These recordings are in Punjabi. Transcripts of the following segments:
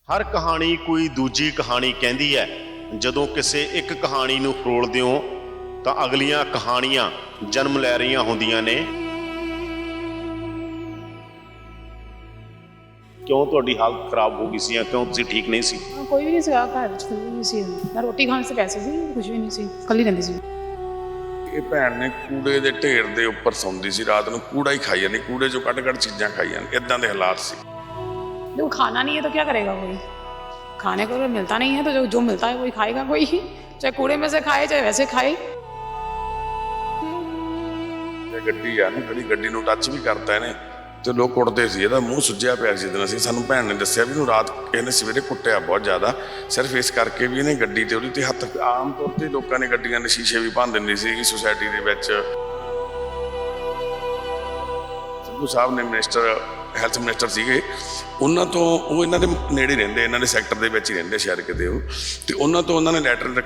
हर कहानी कोई दूजी कहानी कहती है। ਜਦੋਂ ਕਿਸੇ ਇੱਕ ਕਹਾਣੀ ਨੂੰ ਫਰੋਲਦੇ ਹੋ ਤਾਂ ਅਗਲੀਆਂ ਕਹਾਣੀਆਂ ਜਨਮ ਲੈ ਰਹੀਆਂ ਹੁੰਦੀਆਂ ਨੇ। क्यों ਤੁਹਾਡੀ हालत खराब हो गई सी या क्यों ਤੁਸੀਂ ठीक नहीं सी? कोई भी नहीं सीगा घर ਵਿੱਚ ਕੋਈ ਨਹੀਂ ਸੀ ਨਾ ਰੋਟੀ ਖਾਣ ਵਾਸਤੇ ਪੈਸੇ ਸੀ ਕੁਝ ਵੀ ਨਹੀਂ ਸੀ ਇਕੱਲੀ ਰਹਿੰਦੀ ਸੀ। ਇਹ ਭੈਣ ਨੇ ਕੂੜੇ ਦੇ ਢੇਰ ਦੇ ਉੱਪਰ ਸੌਂਦੀ ਸੀ, ਰਾਤ ਨੂੰ ਕੂੜਾ ਹੀ ਖਾਈ ਜਾਂਦੀ, ਕੂੜੇ ਚੋਂ ਕੱਢ ਚੀਜ਼ਾਂ ਖਾਈ ਜਾਂਦੀ, ਇਦਾਂ ਦੇ ਹਾਲਾਤ ਸੀ। जो खाना नहीं है तो क्या करेगा कोई, खाने को तो मिलता नहीं है तो जो मिलता है वही खाएगा कोई, चाहे कूड़े में से खाए चाहे वैसे खाए। ਗੱਡੀ ਆ ਨਾ, ਕਦੀ ਗੱਡੀ ਨੂੰ ਟੱਚ ਵੀ ਕਰਤਾ ਇਹਨੇ ਤੇ ਲੋਕ ਕੁੱਟਦੇ ਸੀ, ਇਹਦਾ ਮੂੰਹ ਸੁੱਜਿਆ ਪਿਆ ਸੀ ਜਦੋਂ ਅਸੀਂ ਸਾਨੂੰ ਭੈਣ ਨੇ ਦੱਸਿਆ ਵੀ ਇਹਨੂੰ ਰਾਤ ਇਹਨੇ ਸਵੇਰੇ ਕੁੱਟਿਆ ਬਹੁਤ ਜ਼ਿਆਦਾ, ਸਿਰਫ ਇਸ ਕਰਕੇ ਵੀ ਇਹਨੇ ਗੱਡੀ ਤੇ ਉਹਦੇ ਤੇ ਹੱਥ। ਆਮ ਤੌਰ ਤੇ ਲੋਕਾਂ ਨੇ ਗੱਡੀਆਂ ਦੇ ਸ਼ੀਸ਼ੇ ਵੀ ਭੰਨ ਦਿੰਦੇ ਸੀ ਸੁਸਾਇਟੀ ਦੇ ਵਿੱਚ। ਸਿੱਧੂ ਸਾਹਿਬ ਨੇ ਹੈਲਥ ਮਿਨਿਸਟਰ ਸੀਗੇ, ਉਹਨਾਂ ਤੋਂ ਉਹ ਇਹਨਾਂ ਦੇ ਨੇੜੇ ਰਹਿੰਦੇ, ਇਹਨਾਂ ਦੇ ਸੈਕਟਰ ਦੇ ਵਿੱਚ ਹੀ ਰਹਿੰਦੇ ਸ਼ਾਇਦ ਕਿਤੇ ਉਹ, ਤੇ ਉਹਨਾਂ ਤੋਂ ਉਹਨਾਂ ਨੇ ਲੈਟਰ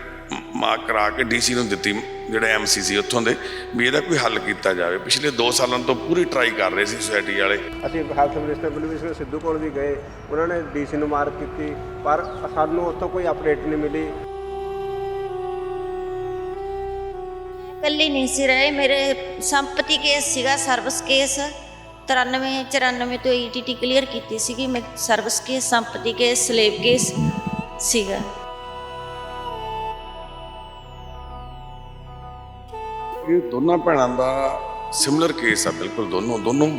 ਮਾਰਕ ਕਰਾ ਕੇ ਡੀਸੀ ਨੂੰ ਦਿੱਤੀ, ਜਿਹੜਾ ਐਮਸੀ ਸੀ ਉੱਥੋਂ ਦੇ, ਵੀ ਇਹਦਾ ਕੋਈ ਹੱਲ ਕੀਤਾ ਜਾਵੇ। ਪਿਛਲੇ 2 ਸਾਲਾਂ ਤੋਂ ਪੂਰੀ ਟਰਾਈ ਕਰ ਰਹੇ ਸੀ ਸੁਸਾਇਟੀ ਵਾਲੇ। ਅਸੀਂ ਹੈਲਥ ਮਿਨਿਸਟਰ ਬਲਵੀਰ ਸਿੱਧੂ ਕੋਲ ਵੀ ਗਏ, ਉਹਨਾਂ ਨੇ ਡੀਸੀ ਨੂੰ ਮਾਰਕ ਕੀਤੀ, ਪਰ ਸਾਨੂੰ ਉੱਥੋਂ ਕੋਈ ਅਪਡੇਟ ਨਹੀਂ ਮਿਲੀ। ਇਕੱਲੀ ਨਹੀਂ ਸੀ ਰਹੇ, ਮੇਰੇ ਸੰਪਤੀ ਕੇਸ ਸੀਗਾ, ਸਰਵਿਸ ਕੇਸ 93-94 ਤੋਂ ਈਟੀਟੀ ਕਲੀਅਰ ਕੀਤੀ ਸੀਗੀ ਮੈਂ, ਸਰਵਿਸ ਕੇਸ, ਸੰਪਤੀ ਕੇਸ, ਸਲੇਬ ਕੇਸ ਸੀਗਾ। ਇਹ ਦੋਨਾਂ ਭੈਣਾਂ ਦਾ ਸਿਮਿਲਰ ਕੇਸ ਆ ਬਿਲਕੁਲ। ਦੋਨੋਂ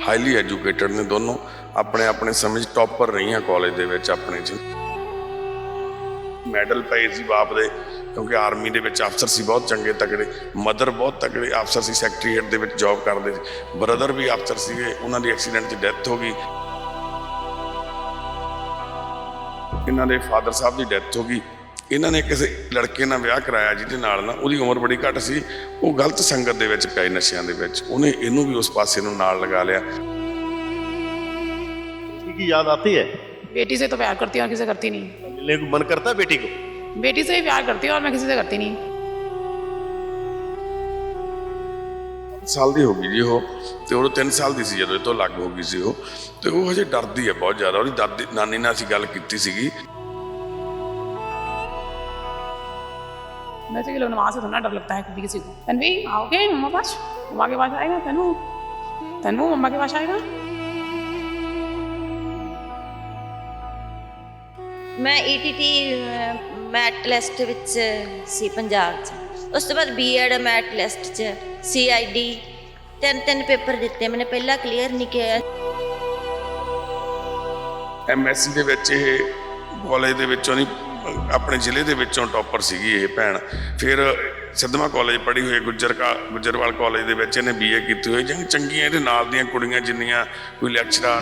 ਹਾਈਲੀ ਐਜੂਕੇਟਡ ਨੇ, ਦੋਨੋਂ ਆਪਣੇ ਸਮੇਂ 'ਚ ਟੌਪਰ ਰਹੀਆਂ ਕਾਲਜ ਦੇ ਵਿੱਚ ਆਪਣੇ 'ਚ। ਮੈਡਲ ਪਏ ਸੀ ਬਾਪ ਦੇ, ਕਿਉਂਕਿ ਆਰਮੀ ਦੇ ਵਿੱਚ ਅਫਸਰ ਸੀ ਬਹੁਤ ਚੰਗੇ ਤਕੜੇ, ਮਦਰ ਬਹੁਤ ਤਕੜੇ ਅਫਸਰ ਸੀ, ਸੈਕਟਰੀਏਟ ਦੇ ਵਿੱਚ ਜੌਬ ਕਰਦੇ ਸੀ, ਬ੍ਰਦਰ ਵੀ ਅਫਸਰ ਸੀਗੇ, ਉਹਨਾਂ ਦੀ ਐਕਸੀਡੈਂਟ 'ਚ ਡੈਥ ਹੋ ਗਈ। ਇਹਨਾਂ ਦੇ ਫਾਦਰ ਸਾਹਿਬ ਦੀ ਡੈਥ ਹੋ ਗਈ। ਇਹਨਾਂ ਨੇ ਕਿਸੇ ਲੜਕੇ ਨਾਲ ਵਿਆਹ ਕਰਾਇਆ ਜਿਹਦੇ ਨਾਲ ਨਾ ਉਹਦੀ ਉਮਰ ਬੜੀ ਘੱਟ ਸੀ, ਉਹ ਗਲਤ ਸੰਗਤ ਦੇ ਵਿੱਚ ਪਏ, ਨਸ਼ਿਆਂ ਦੇ ਵਿੱਚ, ਉਹਨੇ ਇਹਨੂੰ ਵੀ ਉਸ ਪਾਸੇ ਨੂੰ ਨਾਲ ਲਗਾ ਲਿਆ। की याद आती है? बेटी से तो प्यार करती हूँ और किसी से करती नहीं। मिलने को मन करता है बेटी को? बेटी से ही प्यार करती हूँ और मैं किसी से करती नहीं। ਸਾਲ ਦੀ ਹੋ ਗਈ ਜੀ ਉਹ, ਤੇ ਉਹ 3 ਸਾਲ ਦੀ ਸੀ ਜਦੋਂ ਇਹ ਤੋਂ ਅਲੱਗ ਹੋ ਗਈ ਸੀ ਉਹ, ਤੇ ਉਹ ਹਜੇ ਡਰਦੀ ਹੈ ਬਹੁਤ ਜ਼ਿਆਦਾ। ਉਹਦੀ ਦਾਦੀ ਨਾਨੀ ਨਾਲ ਅਸੀਂ ਗੱਲ ਕੀਤੀ ਸੀਗੀ। वैसे कि लोग वहाँ से थोड़ा डर लगता है कभी किसी को। तन्वी आओगे मम्मा पास, मम्मा के पास आएगा, तन्वू मम्मा के पास आएगा। ਮੈਂ ਈਟੀਟੀ ਮੈਟ ਲਿਸਟ ਵਿੱਚ ਸੀ ਪੰਜਾਬ 'ਚ, ਉਸ ਤੋਂ ਬਾਅਦ ਬੀਐਡ ਮੈਟ ਲਿਸਟ 'ਚ, ਸੀਆਈਡੀ, 3 ਪੇਪਰ ਦਿੱਤੇ ਮੈਨੇ, ਪਹਿਲਾ ਕਲੀਅਰ ਨਹੀਂ ਕੀਤਾ। ਐਮਐਸਸੀ ਦੇ ਵਿੱਚ ਇਹ ਕਾਲਜ ਦੇ ਵਿੱਚੋਂ ਨਹੀਂ, ਆਪਣੇ ਜ਼ਿਲ੍ਹੇ ਦੇ ਵਿੱਚੋਂ ਟੌਪਰ ਸੀਗੀ ਇਹ ਭੈਣ। ਫਿਰ ਸਿੱਧਵਾਂ ਕਾਲਜ ਪੜ੍ਹੀ ਹੋਈ, ਗੁੱਜਰਵਾਲ ਕਾਲਜ ਦੇ ਵਿੱਚ ਇਹਨੇ ਬੀਏ ਕੀਤੀ ਹੋਈ। ਚੰਗੀਆਂ ਇਹਦੇ ਨਾਲ ਦੀਆਂ ਕੁੜੀਆਂ ਜਿੰਨੀਆਂ, ਕੋਈ ਲੈਕਚਰਰ।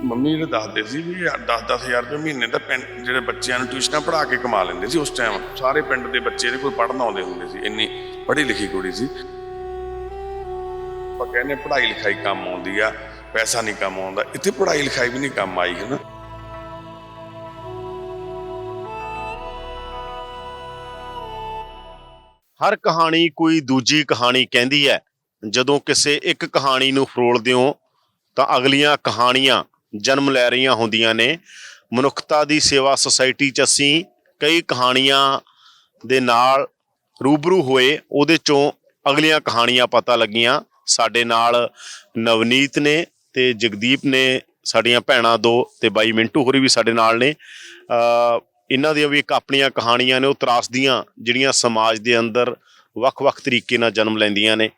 ਮੰਮੀ ਜਿਹੜੇ ਦੱਸਦੇ ਸੀ ਵੀ 10-10 ਹਜ਼ਾਰ ਰੁਪਏ ਮਹੀਨੇ ਦਾ ਪਿੰਡ ਜਿਹੜੇ ਬੱਚਿਆਂ ਨੂੰ ਟਿਊਸ਼ਨਾਂ ਪੜ੍ਹਾ ਕੇ ਕਮਾ ਲੈਂਦੇ ਸੀ ਉਸ ਟਾਈਮ। ਸਾਰੇ ਪਿੰਡ ਦੇ ਬੱਚੇ ਇਹਦੇ ਕੋਲ ਪੜ੍ਹਨ ਆਉਂਦੇ ਹੁੰਦੇ ਸੀ, ਇੰਨੀ ਪੜ੍ਹੀ ਲਿਖੀ ਕੁੜੀ ਸੀ। ਆਪਾਂ ਕਹਿੰਦੇ ਪੜ੍ਹਾਈ ਲਿਖਾਈ ਕੰਮ ਆਉਂਦੀ ਆ, ਪੈਸਾ ਨਹੀਂ ਕੰਮ ਆਉਂਦਾ। ਇੱਥੇ ਪੜ੍ਹਾਈ ਲਿਖਾਈ ਵੀ ਨਹੀਂ ਕੰਮ ਆਈ, ਹੈ ਨਾ। ਹਰ ਕਹਾਣੀ ਕੋਈ ਦੂਜੀ ਕਹਾਣੀ ਕਹਿੰਦੀ ਹੈ। ਜਦੋਂ ਕਿਸੇ ਇੱਕ ਕਹਾਣੀ ਨੂੰ ਫਰੋਲਦੇ ਹੋ ਤਾਂ ਅਗਲੀਆਂ ਕਹਾਣੀਆਂ ਜਨਮ ਲੈ ਰਹੀਆਂ ਹੁੰਦੀਆਂ ਨੇ। ਮਨੁੱਖਤਾ ਦੀ ਸੇਵਾ ਸੁਸਾਇਟੀ 'ਚ ਅਸੀਂ ਕਈ ਕਹਾਣੀਆਂ ਦੇ ਨਾਲ ਰੂਬਰੂ ਹੋਏ, ਉਹਦੇ 'ਚੋਂ ਅਗਲੀਆਂ ਕਹਾਣੀਆਂ ਪਤਾ ਲੱਗੀਆਂ। ਸਾਡੇ ਨਾਲ ਨਵਨੀਤ ਨੇ ਤੇ ਜਗਦੀਪ ਨੇ, ਸਾਡੀਆਂ ਭੈਣਾਂ 2, ਤੇ ਬਾਈ ਮਿੰਟੂ ਹੋਰੀ ਵੀ ਸਾਡੇ ਨਾਲ ਨੇ। ਇਹਨਾਂ ਦੀਆਂ ਵੀ ਇੱਕ ਆਪਣੀਆਂ ਕਹਾਣੀਆਂ ਨੇ, ਉਹ ਤਰਾਸਦੀਆਂ ਜਿਹੜੀਆਂ ਸਮਾਜ ਦੇ ਅੰਦਰ ਵੱਖ-ਵੱਖ ਤਰੀਕੇ ਨਾਲ ਜਨਮ ਲੈਂਦੀਆਂ ਨੇ।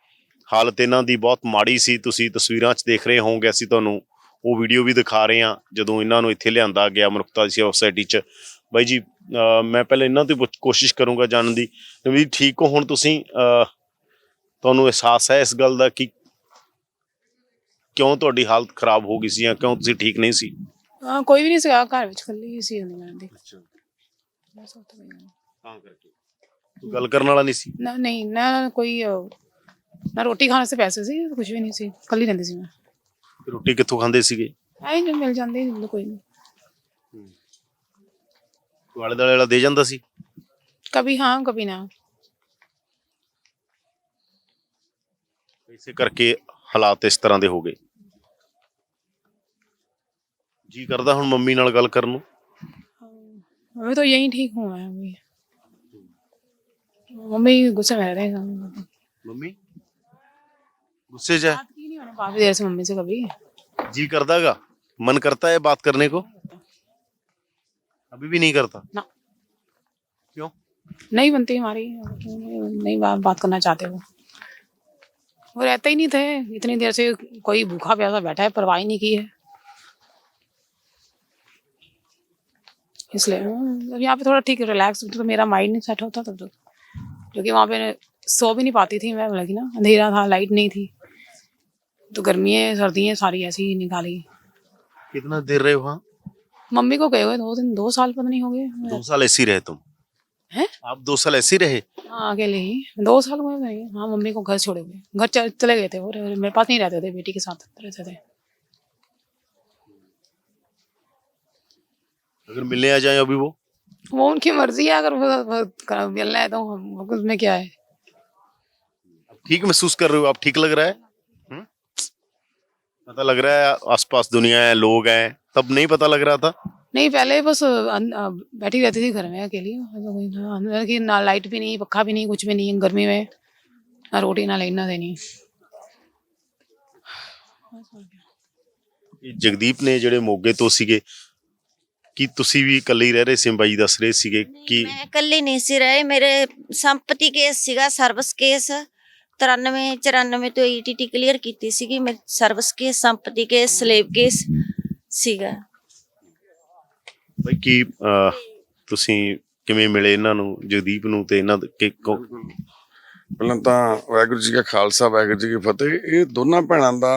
ਹਾਲਤ ਇਹਨਾਂ ਦੀ ਬਹੁਤ ਮਾੜੀ ਸੀ, ਤੁਸੀਂ ਤਸਵੀਰਾਂ 'ਚ ਦੇਖ ਰਹੇ ਹੋਵੋਗੇ। ਅਸੀਂ ਤੁਹਾਨੂੰ ਉਹ ਵੀਡੀਓ ਵੀ ਦਿਖਾ ਰਹੇ ਹਾਂ ਜਦੋਂ ਇਹਨਾਂ ਨੂੰ ਇੱਥੇ ਲਿਆਂਦਾ ਗਿਆ ਮਨੁੱਖਤਾ ਦੀ ਸੇਵਾ ਸੁਸਾਇਟੀ 'ਚ। ਬਾਈ ਜੀ, ਮੈਂ ਪਹਿਲਾਂ ਇਹਨਾਂ ਤੋਂ ਕੋਸ਼ਿਸ਼ ਕਰੂੰਗਾ ਜਾਣਨ ਦੀ ਵੀ ਠੀਕ ਹੋ ਹੁਣ ਤੁਸੀਂ? ਤੁਹਾਨੂੰ ਅਹਿਸਾਸ ਹੈ ਇਸ ਗੱਲ ਦਾ ਕਿ ਕਿਉਂ ਤੁਹਾਡੀ ਹਾਲਤ ਖਰਾਬ ਹੋ ਗਈ ਸੀ ਜਾਂ ਕਿਉਂ ਤੁਸੀਂ ਠੀਕ ਨਹੀਂ ਸੀ? कोई भी नहीं सीगा घर ਵਿੱਚ ਇਕੱਲੀ ਸੀ ਹੁੰਦੀ। ਤਾਂ ਕਰਕੇ ਕੋਈ ਗੱਲ ਕਰਨ ਵਾਲਾ ਨਹੀਂ ਸੀ? ਨਾ ਨਹੀਂ, ਨਾ ਕੋਈ ਨਾ ਰੋਟੀ ਖਾਣ ਵਾਸਤੇ ਪੈਸੇ ਸੀ, ਕੁਝ ਵੀ ਨਹੀਂ ਸੀ, ਇਕੱਲੀ ਰਹਿੰਦੀ ਸੀ ਮੈਂ। ਰੋਟੀ ਕਿੱਥੋਂ ਖਾਂਦੇ ਸੀਗੇ? ਐਂ ਜੋ ਮਿਲ ਜਾਂਦੇ ਕੋਈ ਨਹੀਂ। ਆਲੇ ਦੁਆਲੇ ਵਾਲਾ ਦੇ ਜਾਂਦਾ ਸੀ? ਕभी हाँ कभी ना। ਇਸੇ ਕਰਕੇ ਹਾਲਾਤ ਇਸ ਤਰ੍ਹਾਂ ਦੇ ਹੋ ਗਏ। ਜੀ ਕਰਦਾ ਹੁਣ ਮੰਮੀ ਨਾਲ ਗੱਲ ਕਰਨ ਨੂੰ? अभी तो यही ठीक हुआ है अभी। मम्मी गुस्से में रह रहे हैं। ਮੰਮੀ गुस्से से है? बात की नहीं मैंने काफी देर से मम्मी से कभी। जी करदागा, मन करता है बात करने को? अभी भी नहीं करता? ना, क्यों? नहीं बनती हमारी, नहीं बात करना चाहते वो रहते ही नहीं थे इतनी देर से। कोई भूखा प्यासा बैठा है, परवाह ही नहीं की है, इसलिए अब यहाँ पे थोड़ा ठीक रिलैक्स। तो मेरा माइंड नहीं सेट होता तब तक, क्योंकि वहाँ पे सो भी नहीं पाती थी मैं, लगी ना अंधेरा था, लाइट नहीं थी, तो गर्मियाँ सर्दियाँ सारी ऐसी ही निकाली। कितना देर रहे वहाँ? मम्मी को गए हुए 2 साल पता नहीं हो गए 2 साल ऐसे ही रहे तुम? हैं? आप 2 साल ऐसे ही रहे? हाँ अकेले ही 2 साल हुए नहीं। हाँ मम्मी को घर छोड़े हुए, घर चले गए थे वो, मेरे पास नहीं रहते थे, बेटी के साथ रहते थे। अगर मिलने आ जाए अभी वो उनकी मर्जी है, अगर वो मिलना है तो उसमें क्या है। ठीक महसूस कर रहे हो आप? ठीक लग रहा है? पता लग रहा है आसपास दुनिया है, लोग हैं, तब नहीं पता लग रहा था? नहीं पहले बस बैठी रहती थी घर में अकेली, अंदर की ना लाइट भी नहीं, पक्खा भी नहीं, कुछ भी नहीं, गर्मी में ना रोटी ना लाइन ना देनी। ਜਗਦੀਪ ਨੇ ਜਿਹੜੇ ਮੋਗੇ ਤੋਂ ਸੀਗੇ, ਕੀ ਤੁਸੀਂ ਵੀ ਇਕੱਲੇ ਹੀ ਰਹਿ ਰਹੇ ਸੀ? ਬਾਈ ਦੱਸ ਰਹੇ ਸੀਗੇ ਕਿ ਮੈਂ ਇਕੱਲੀ ਨਹੀਂ ਸੀ ਰਹੇ, ਮੇਰੇ ਸੰਪਤੀ ਕੇਸ ਸੀਗਾ, ਸਰਵਿਸ ਕੇਸ 93 94 ਤੋਂ ਈਟੀਟੀ ਕਲੀਅਰ ਕੀਤੀ ਸੀਗੀ ਮੈਂ। ਸਰਵਿਸ ਕੇਸ, ਸੰਪਤੀ ਕੇਸ, ਸਲੇਬ ਕੇਸ ਸੀਗਾ। ਬਾਈ ਕੀ ਤੁਸੀਂ ਕਿਵੇਂ ਮਿਲੇ ਇਹਨਾਂ ਨੂੰ, ਜਗਦੀਪ ਨੂੰ ਤੇ ਇਹਨਾਂ ਪਹਿਲਾਂ ਤਾਂ ਵਾਹਿਗੁਰੂ ਜੀ ਕਾ ਖਾਲਸਾ, ਵਾਹਿਗੁਰੂ ਜੀ ਕੀ ਫਤਿਹ। ਇਹ ਦੋਨਾਂ ਭੈਣਾਂ ਦਾ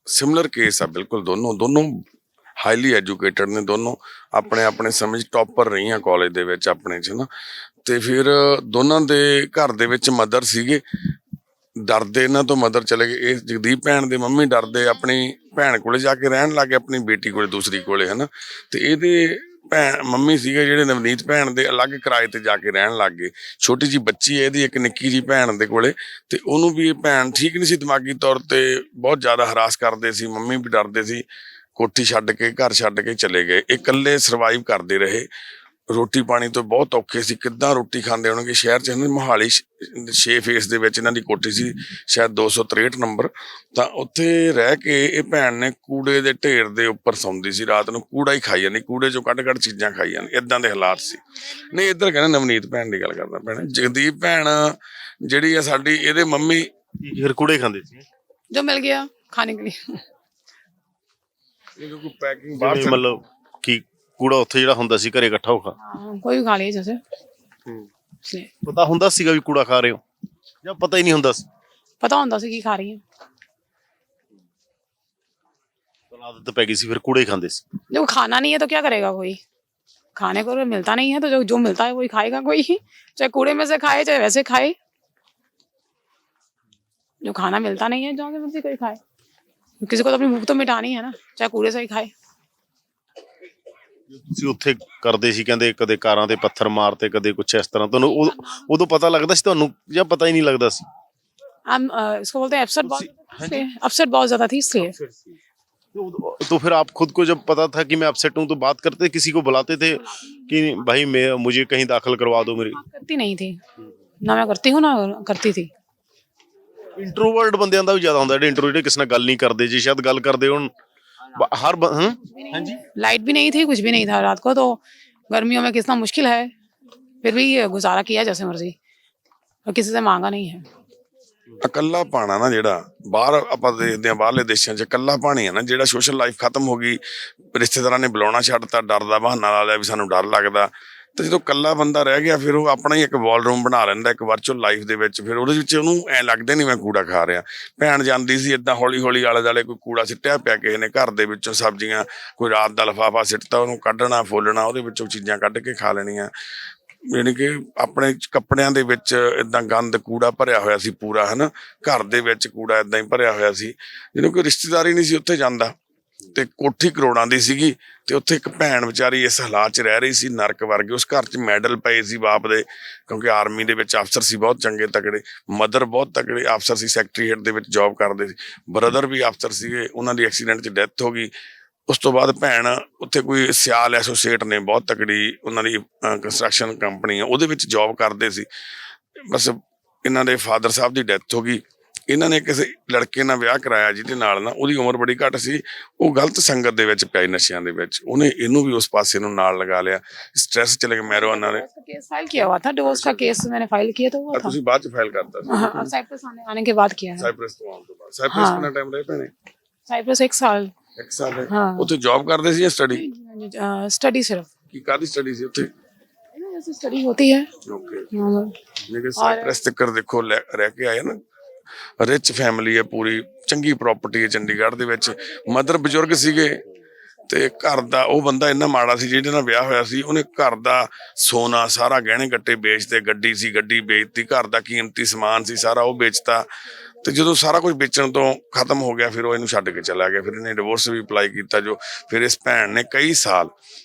ਸਿਮਿਲਰ ਕੇਸ ਆ, ਬਿਲਕੁਲ ਦੋਨੋਂ ਹਾਈਲੀ ਐਜੂਕੇਟਡ ਨੇ, ਦੋਨੋਂ ਆਪਣੇ ਆਪਣੇ ਸਮੇਂ 'ਚ ਟੌਪਰ ਰਹੀਆਂ ਕਾਲਜ ਦੇ ਵਿੱਚ ਆਪਣੇ 'ਚ ਨਾ। ਤੇ ਫਿਰ ਦੋਨਾਂ ਦੇ ਘਰ ਦੇ ਵਿੱਚ ਮਦਰ ਸੀਗੇ, ਡਰਦੇ ਇਹਨਾਂ ਤੋਂ ਮਦਰ ਚਲੇ ਗਏ। ਇਹ ਜਗਦੀਪ ਭੈਣ ਦੇ ਮੰਮੀ ਡਰਦੇ ਆਪਣੀ ਭੈਣ ਕੋਲੇ ਜਾ ਕੇ ਰਹਿਣ ਲੱਗੇ, ਆਪਣੀ ਬੇਟੀ ਕੋਲੇ, ਦੂਸਰੀ ਕੋਲੇ, ਹੈ ਨਾ। ਤੇ ਇਹਦੇ ਮੰਮੀ ਸੀਗੇ ਜਿਹੜੇ ਨਵਨੀਤ ਭੈਣ ਦੇ, ਅਲੱਗ ਕਿਰਾਏ ਤੇ ਜਾ ਕੇ ਰਹਿਣ ਲੱਗ ਗਏ। ਛੋਟੀ ਜੀ ਬੱਚੀ ਹੈ ਇਹਦੀ, ਇੱਕ ਨਿੱਕੀ ਜੀ ਭੈਣ ਦੇ ਕੋਲੇ, ਤੇ ਉਹਨੂੰ ਵੀ ਇਹ ਭੈਣ ਠੀਕ ਨਹੀਂ ਸੀ, ਦਿਮਾਗੀ ਤੌਰ ਤੇ ਬਹੁਤ ਜ਼ਿਆਦਾ ਹਰਾਸ ਕਰਦੇ ਸੀ। ਮੰਮੀ ਵੀ ਡਰਦੇ ਸੀ, ਕੋਠੀ ਛੱਡ ਕੇ, ਘਰ ਛੱਡ ਕੇ ਚਲੇ ਗਏ। ਇਹ ਇਕੱਲੇ ਸਰਵਾਈਵ ਕਰਦੇ ਰਹੇ, ਰੋਟੀ ਪਾਣੀ ਤੋਂ ਬਹੁਤ ਔਖੇ ਸੀ। ਕਿੱਦਾਂ ਰੋਟੀ ਖਾਂਦੇ ਹੋਣਗੇ ਸ਼ਹਿਰ 'ਚ? ਮੋਹਾਲੀ 6 ਫੇਸ ਦੇ ਵਿੱਚ ਇਹਨਾਂ ਦੀ ਕੋਠੀ ਸੀ, ਸ਼ਾਇਦ 263 ਨੰਬਰ। ਤਾਂ ਉੱਥੇ ਰਹਿ ਕੇ ਇਹ ਭੈਣ ਨੇ ਕੂੜੇ ਦੇ ਢੇਰ ਦੇ ਉੱਪਰ ਸੌਂਦੀ ਸੀ, ਰਾਤ ਨੂੰ ਕੂੜਾ ਹੀ ਖਾਈ ਜਾਂਦੀ, ਕੂੜੇ 'ਚੋਂ ਕੱਢ ਚੀਜ਼ਾਂ ਖਾਈ ਜਾਂਦੀ, ਇੱਦਾਂ ਦੇ ਹਾਲਾਤ ਸੀ। ਨਹੀਂ, ਇੱਧਰ ਕਹਿੰਦਾ ਨਵਨੀਤ ਭੈਣ ਦੀ ਗੱਲ ਕਰਦਾ ਭੈਣ। ਜਗਦੀਪ ਭੈਣ ਜਿਹੜੀ ਆ ਸਾਡੀ, ਇਹਦੇ ਮੰਮੀ ਫਿਰ ਕੂੜੇ ਖਾਂਦੇ ਸੀ? जो मिल गया खाने के लिए। ਪੈਕਿੰਗ ਜਿਵੇਂ ਮਤਲਬ ਕਿ ਕੂੜਾ ਉੱਥੇ ਜਿਹੜਾ ਹੁੰਦਾ ਸੀ ਘਰੇ ਇਕੱਠਾ ਹੋ ਖਾ? हाँ, कोई भी खा लिया जैसे, इसलिए ਪਤਾ ਹੁੰਦਾ ਸੀਗਾ ਵੀ ਕੂੜਾ ਖਾ ਰਹੇ ਹੋ, ਜਾਂ ਪਤਾ ਹੀ ਨਹੀਂ ਹੁੰਦਾ ਸੀ? पता होता सी कि खा रही है। ਆਦਤ ਪੈ ਗਈ ਸੀ, ਫਿਰ ਕੂੜੇ ਹੀ ਖਾਂਦੇ ਸੀ। जो खाना नहीं है तो क्या करेगा कोई, खाने को मिलता नहीं है तो जो मिलता है वही खाएगा कोई, चाहे कूड़े में से खाए चाहे वैसे खाए। जो खाना मिलता नहीं है जहाँ से मर्जी कोई खाए, किसी को तो अपनी भूख तो मिटानी है ना, चाहे कूड़े से ही खाए। ਤੁਸੀਂ ਉੱਥੇ ਕਰਦੇ ਸੀ ਕਹਿੰਦੇ, ਕਦੇ ਕਾਰਾਂ ਤੇ ਪੱਥਰ ਮਾਰਤੇ, ਕਦੇ ਕੁਛ ਇਸ ਤਰ੍ਹਾਂ, ਤੁਹਾਨੂੰ ਉਦੋਂ ਪਤਾ ਲੱਗਦਾ ਸੀ ਤੁਹਾਨੂੰ, ਜਾਂ ਪਤਾ ਹੀ ਨਹੀਂ ਲੱਗਦਾ ਸੀ? इसको बोलते हैं अपसेट बहुत ज्यादा थी इसलिए। तो फिर आप खुद को जब पता था कि मैं अपसेट हूँ, तो बात करते, किसी को बुलाते थे कि भाई मैं मुझे कहीं दाखिल करवा दो मेरी? करती नहीं थी ना, मैं करती हूँ ना करती थी। इंट्रोवर्ट बंदियां ਦਾ ਵੀ ਜ਼ਿਆਦਾ ਹੁੰਦਾ, ਜਿਹੜੇ ਇੰਟਰੋਵਰਟ ਕਿਸੇ ਨਾਲ ਗੱਲ ਨਹੀਂ ਕਰਦੇ, ਜੇ ਸ਼ਾਇਦ ਗੱਲ ਕਰਦੇ ਹੁਣ हर हाँ जी। लाइट भी नहीं थी, कुछ भी नहीं था रात को, तो गर्मियों में कितना मुश्किल है, फिर भी गुजारा किया जैसे मर्जी, और किसी से मांगा नहीं है। ਇਕੱਲਾ ਪਾਣਾ ਨਾ ਜਿਹੜਾ ਬਾਹਰ ਆਪਾਂ ਦੇਖਦੇ ਹਾਂ, ਬਾਹਰਲੇ ਦੇਸ਼ਾਂ 'ਚ ਇਕੱਲਾ ਪਾਣੀ ਹੈ ਨਾ ਜਿਹੜਾ, ਸੋਸ਼ਲ ਲਾਈਫ ਖਤਮ ਹੋ ਗਈ, ਰਿਸ਼ਤੇਦਾਰਾਂ ਨੇ ਬੁਲਾਉਣਾ ਛੱਡਤਾ, ਡਰ ਦਾ ਬਹਾਨਾ ਲਾ ਲਿਆ ਵੀ ਸਾਨੂੰ ਡਰ ਲੱਗਦਾ। ਤੇ ਜਦੋਂ ਇਕੱਲਾ ਬੰਦਾ ਰਹਿ ਗਿਆ, ਫਿਰ ਉਹ ਆਪਣਾ ਹੀ ਇੱਕ ਵਾਲ ਰੂਮ ਬਣਾ ਲੈਂਦਾ, ਇੱਕ ਵਰਚੁਅਲ ਲਾਈਫ ਦੇ ਵਿੱਚ। ਫਿਰ ਉਹਦੇ ਵਿੱਚ ਉਹਨੂੰ ਐਂ ਲੱਗਦਾ ਨਹੀਂ ਮੈਂ ਕੂੜਾ ਖਾ ਰਿਹਾ। ਭੈਣ ਜਾਂਦੀ ਸੀ ਇੱਦਾਂ ਹੌਲੀ ਹੌਲੀ, ਆਲੇ ਦੁਆਲੇ ਕੋਈ ਕੂੜਾ ਸਿੱਟਿਆ ਪਿਆ ਕਿਸੇ ਨੇ ਘਰ ਦੇ ਵਿੱਚੋਂ, ਸਬਜ਼ੀਆਂ, ਕੋਈ ਰਾਤ ਦਾ ਲਿਫਾਫਾ ਸਿੱਟਤਾ, ਉਹਨੂੰ ਕੱਢਣਾ, ਫੋਲਣਾ, ਉਹਦੇ ਵਿੱਚੋਂ ਚੀਜ਼ਾਂ ਕੱਢ ਕੇ ਖਾ ਲੈਣੀਆਂ। ਯਾਨੀ ਕਿ ਆਪਣੇ ਕੱਪੜਿਆਂ ਦੇ ਵਿੱਚ ਇੱਦਾਂ ਗੰਦ ਕੂੜਾ ਭਰਿਆ ਹੋਇਆ ਸੀ ਪੂਰਾ, ਹੈ ਨਾ। ਘਰ ਦੇ ਵਿੱਚ ਕੂੜਾ ਇੱਦਾਂ ਹੀ ਭਰਿਆ ਹੋਇਆ ਸੀ, ਜਿਹਨੂੰ ਕੋਈ ਰਿਸ਼ਤੇਦਾਰੀ ਨਹੀਂ ਸੀ ਉੱਥੇ ਜਾਂਦਾ। ਤੇ ਕੋਠੀ ਕਰੋੜਾਂ ਦੀ ਸੀਗੀ, ਤੇ ਉੱਥੇ ਇੱਕ ਭੈਣ ਵਿਚਾਰੀ ਇਸ ਹਾਲਾਤ 'ਚ ਰਹਿ ਰਹੀ ਸੀ, ਨਰਕ ਵਰਗੇ। ਉਸ ਘਰ 'ਚ ਮੈਡਲ ਪਏ ਸੀ ਬਾਪ ਦੇ, ਕਿਉਂਕਿ ਆਰਮੀ ਦੇ ਵਿੱਚ ਅਫਸਰ ਸੀ ਬਹੁਤ ਚੰਗੇ ਤਕੜੇ, ਮਦਰ ਬਹੁਤ ਤਕੜੇ ਅਫਸਰ ਸੀ, ਸੈਕਟਰੀਏਟ ਦੇ ਵਿੱਚ ਜੌਬ ਕਰਦੇ ਸੀ, ਬ੍ਰਦਰ ਵੀ ਅਫਸਰ ਸੀਗੇ, ਉਹਨਾਂ ਦੀ ਐਕਸੀਡੈਂਟ 'ਚ ਡੈਥ ਹੋ ਗਈ। ਉਸ ਤੋਂ ਬਾਅਦ ਭੈਣ ਉੱਥੇ ਕੋਈ ਸਿਆਲ ਐਸੋਸੀਏਟ ਨੇ, ਬਹੁਤ ਤਕੜੀ ਉਹਨਾਂ ਦੀ ਕੰਸਟਰਕਸ਼ਨ ਕੰਪਨੀ ਆ, ਉਹਦੇ ਵਿੱਚ ਜੌਬ ਕਰਦੇ ਸੀ। ਬਸ ਇਹਨਾਂ ਦੇ ਫਾਦਰ ਸਾਹਿਬ ਦੀ ਡੈਥ ਹੋ ਗਈ। ਇਹਨਾਂ ਨੇ ਕਿਸੇ ਲੜਕੇ ਨਾਲ ਵਿਆਹ ਕਰਾਇਆ ਜਿਹਦੇ ਨਾਲ ਨਾ ਉਹਦੀ ਉਮਰ ਬੜੀ ਘੱਟ ਸੀ। ਉਹ ਗਲਤ ਸੰਗਤ ਦੇ ਵਿੱਚ ਪਿਆ, ਨਸ਼ਿਆਂ ਦੇ ਵਿੱਚ। ਉਹਨੇ ਇਹਨੂੰ ਵੀ ਉਸ ਪਾਸੇ ਨੂੰ ਨਾਲ ਲਗਾ ਲਿਆ। ਸਟ੍ਰੈਸ ਚਲੇ ਗਏ ਮੈਰਿjuana ਨੇ। केस फाइल किया हुआ था, डिवोर्स का केस मैंने फाइल किया तो वो था। ਤੁਸੀਂ ਬਾਅਦ ਚ ਫਾਈਲ ਕਰਤਾ ਸੀ? हाँ, अब साइप्रस आने के बाद किया है। ਸਾਈਪ੍ਰਸ ਤੋਂ ਆਉਣ ਤੋਂ ਬਾਅਦ। ਸਾਈਪ੍ਰਸ ਕਿੰਨਾ ਟਾਈਮ ਰਹੇ ਭੈਣੇ? साइप्रस 1 साल। 1 ਸਾਲ ਰਹੇ। हाँ। ਉੱਥੇ ਜੌਬ ਕਰਦੇ ਸੀ ਜਾਂ ਸਟੱਡੀ? स्टडी सिर्फ ਕੀ ਕਾਹਦੀ ਸਟੱਡੀ ਸੀ ਉੱਥੇ? जैसे स्टडी होती है। ਓਕੇ। हाँ, ਲੇਕਿਨ ਸਾਈਪ੍ਰਸ ਤੱਕ ਦੇਖੋ ਰਹਿ ਕੇ ਆਏ ਨਾ, ਰਿਚ ਫੈਮਿਲੀ ਹੈ, ਪੂਰੀ ਚੰਗੀ ਪ੍ਰਾਪਰਟੀ ਹੈ ਚੰਡੀਗੜ੍ਹ ਦੇ ਵਿੱਚ। ਮਦਰ ਬਜ਼ੁਰਗ ਸੀਗੇ ਤੇ ਘਰ ਦਾ ਉਹ ਬੰਦਾ ਇੰਨਾ ਮਾੜਾ ਸੀ ਜਿਹਦੇ ਨਾਲ ਵਿਆਹ ਹੋਇਆ ਸੀ। ਉਹਨੇ ਘਰ ਦਾ ਸੋਨਾ ਸਾਰਾ, ਗਹਿਣੇ ਗੱਟੇ ਵੇਚਦੇ, ਗੱਡੀ ਸੀ ਗੱਡੀ ਵੇਚਤੀ, ਘਰ ਦਾ ਕੀਮਤੀ ਸਮਾਨ ਸੀ ਸਾਰਾ ਉਹ ਵੇਚਤਾ। ਤੇ ਜਦੋਂ ਸਾਰਾ ਕੁਝ ਵੇਚਣ ਤੋਂ ਖਤਮ ਹੋ ਗਿਆ, ਫਿਰ ਉਹ ਇਹਨੂੰ ਛੱਡ ਕੇ ਚਲਾ ਗਿਆ। ਫਿਰ ਇਹਨੇ ਡਿਵੋਰਸ ਵੀ ਅਪਲਾਈ ਕੀਤਾ। ਜੋ ਫਿਰ ਇਸ ਭੈਣ ਨੇ ਕਈ ਸਾਲ,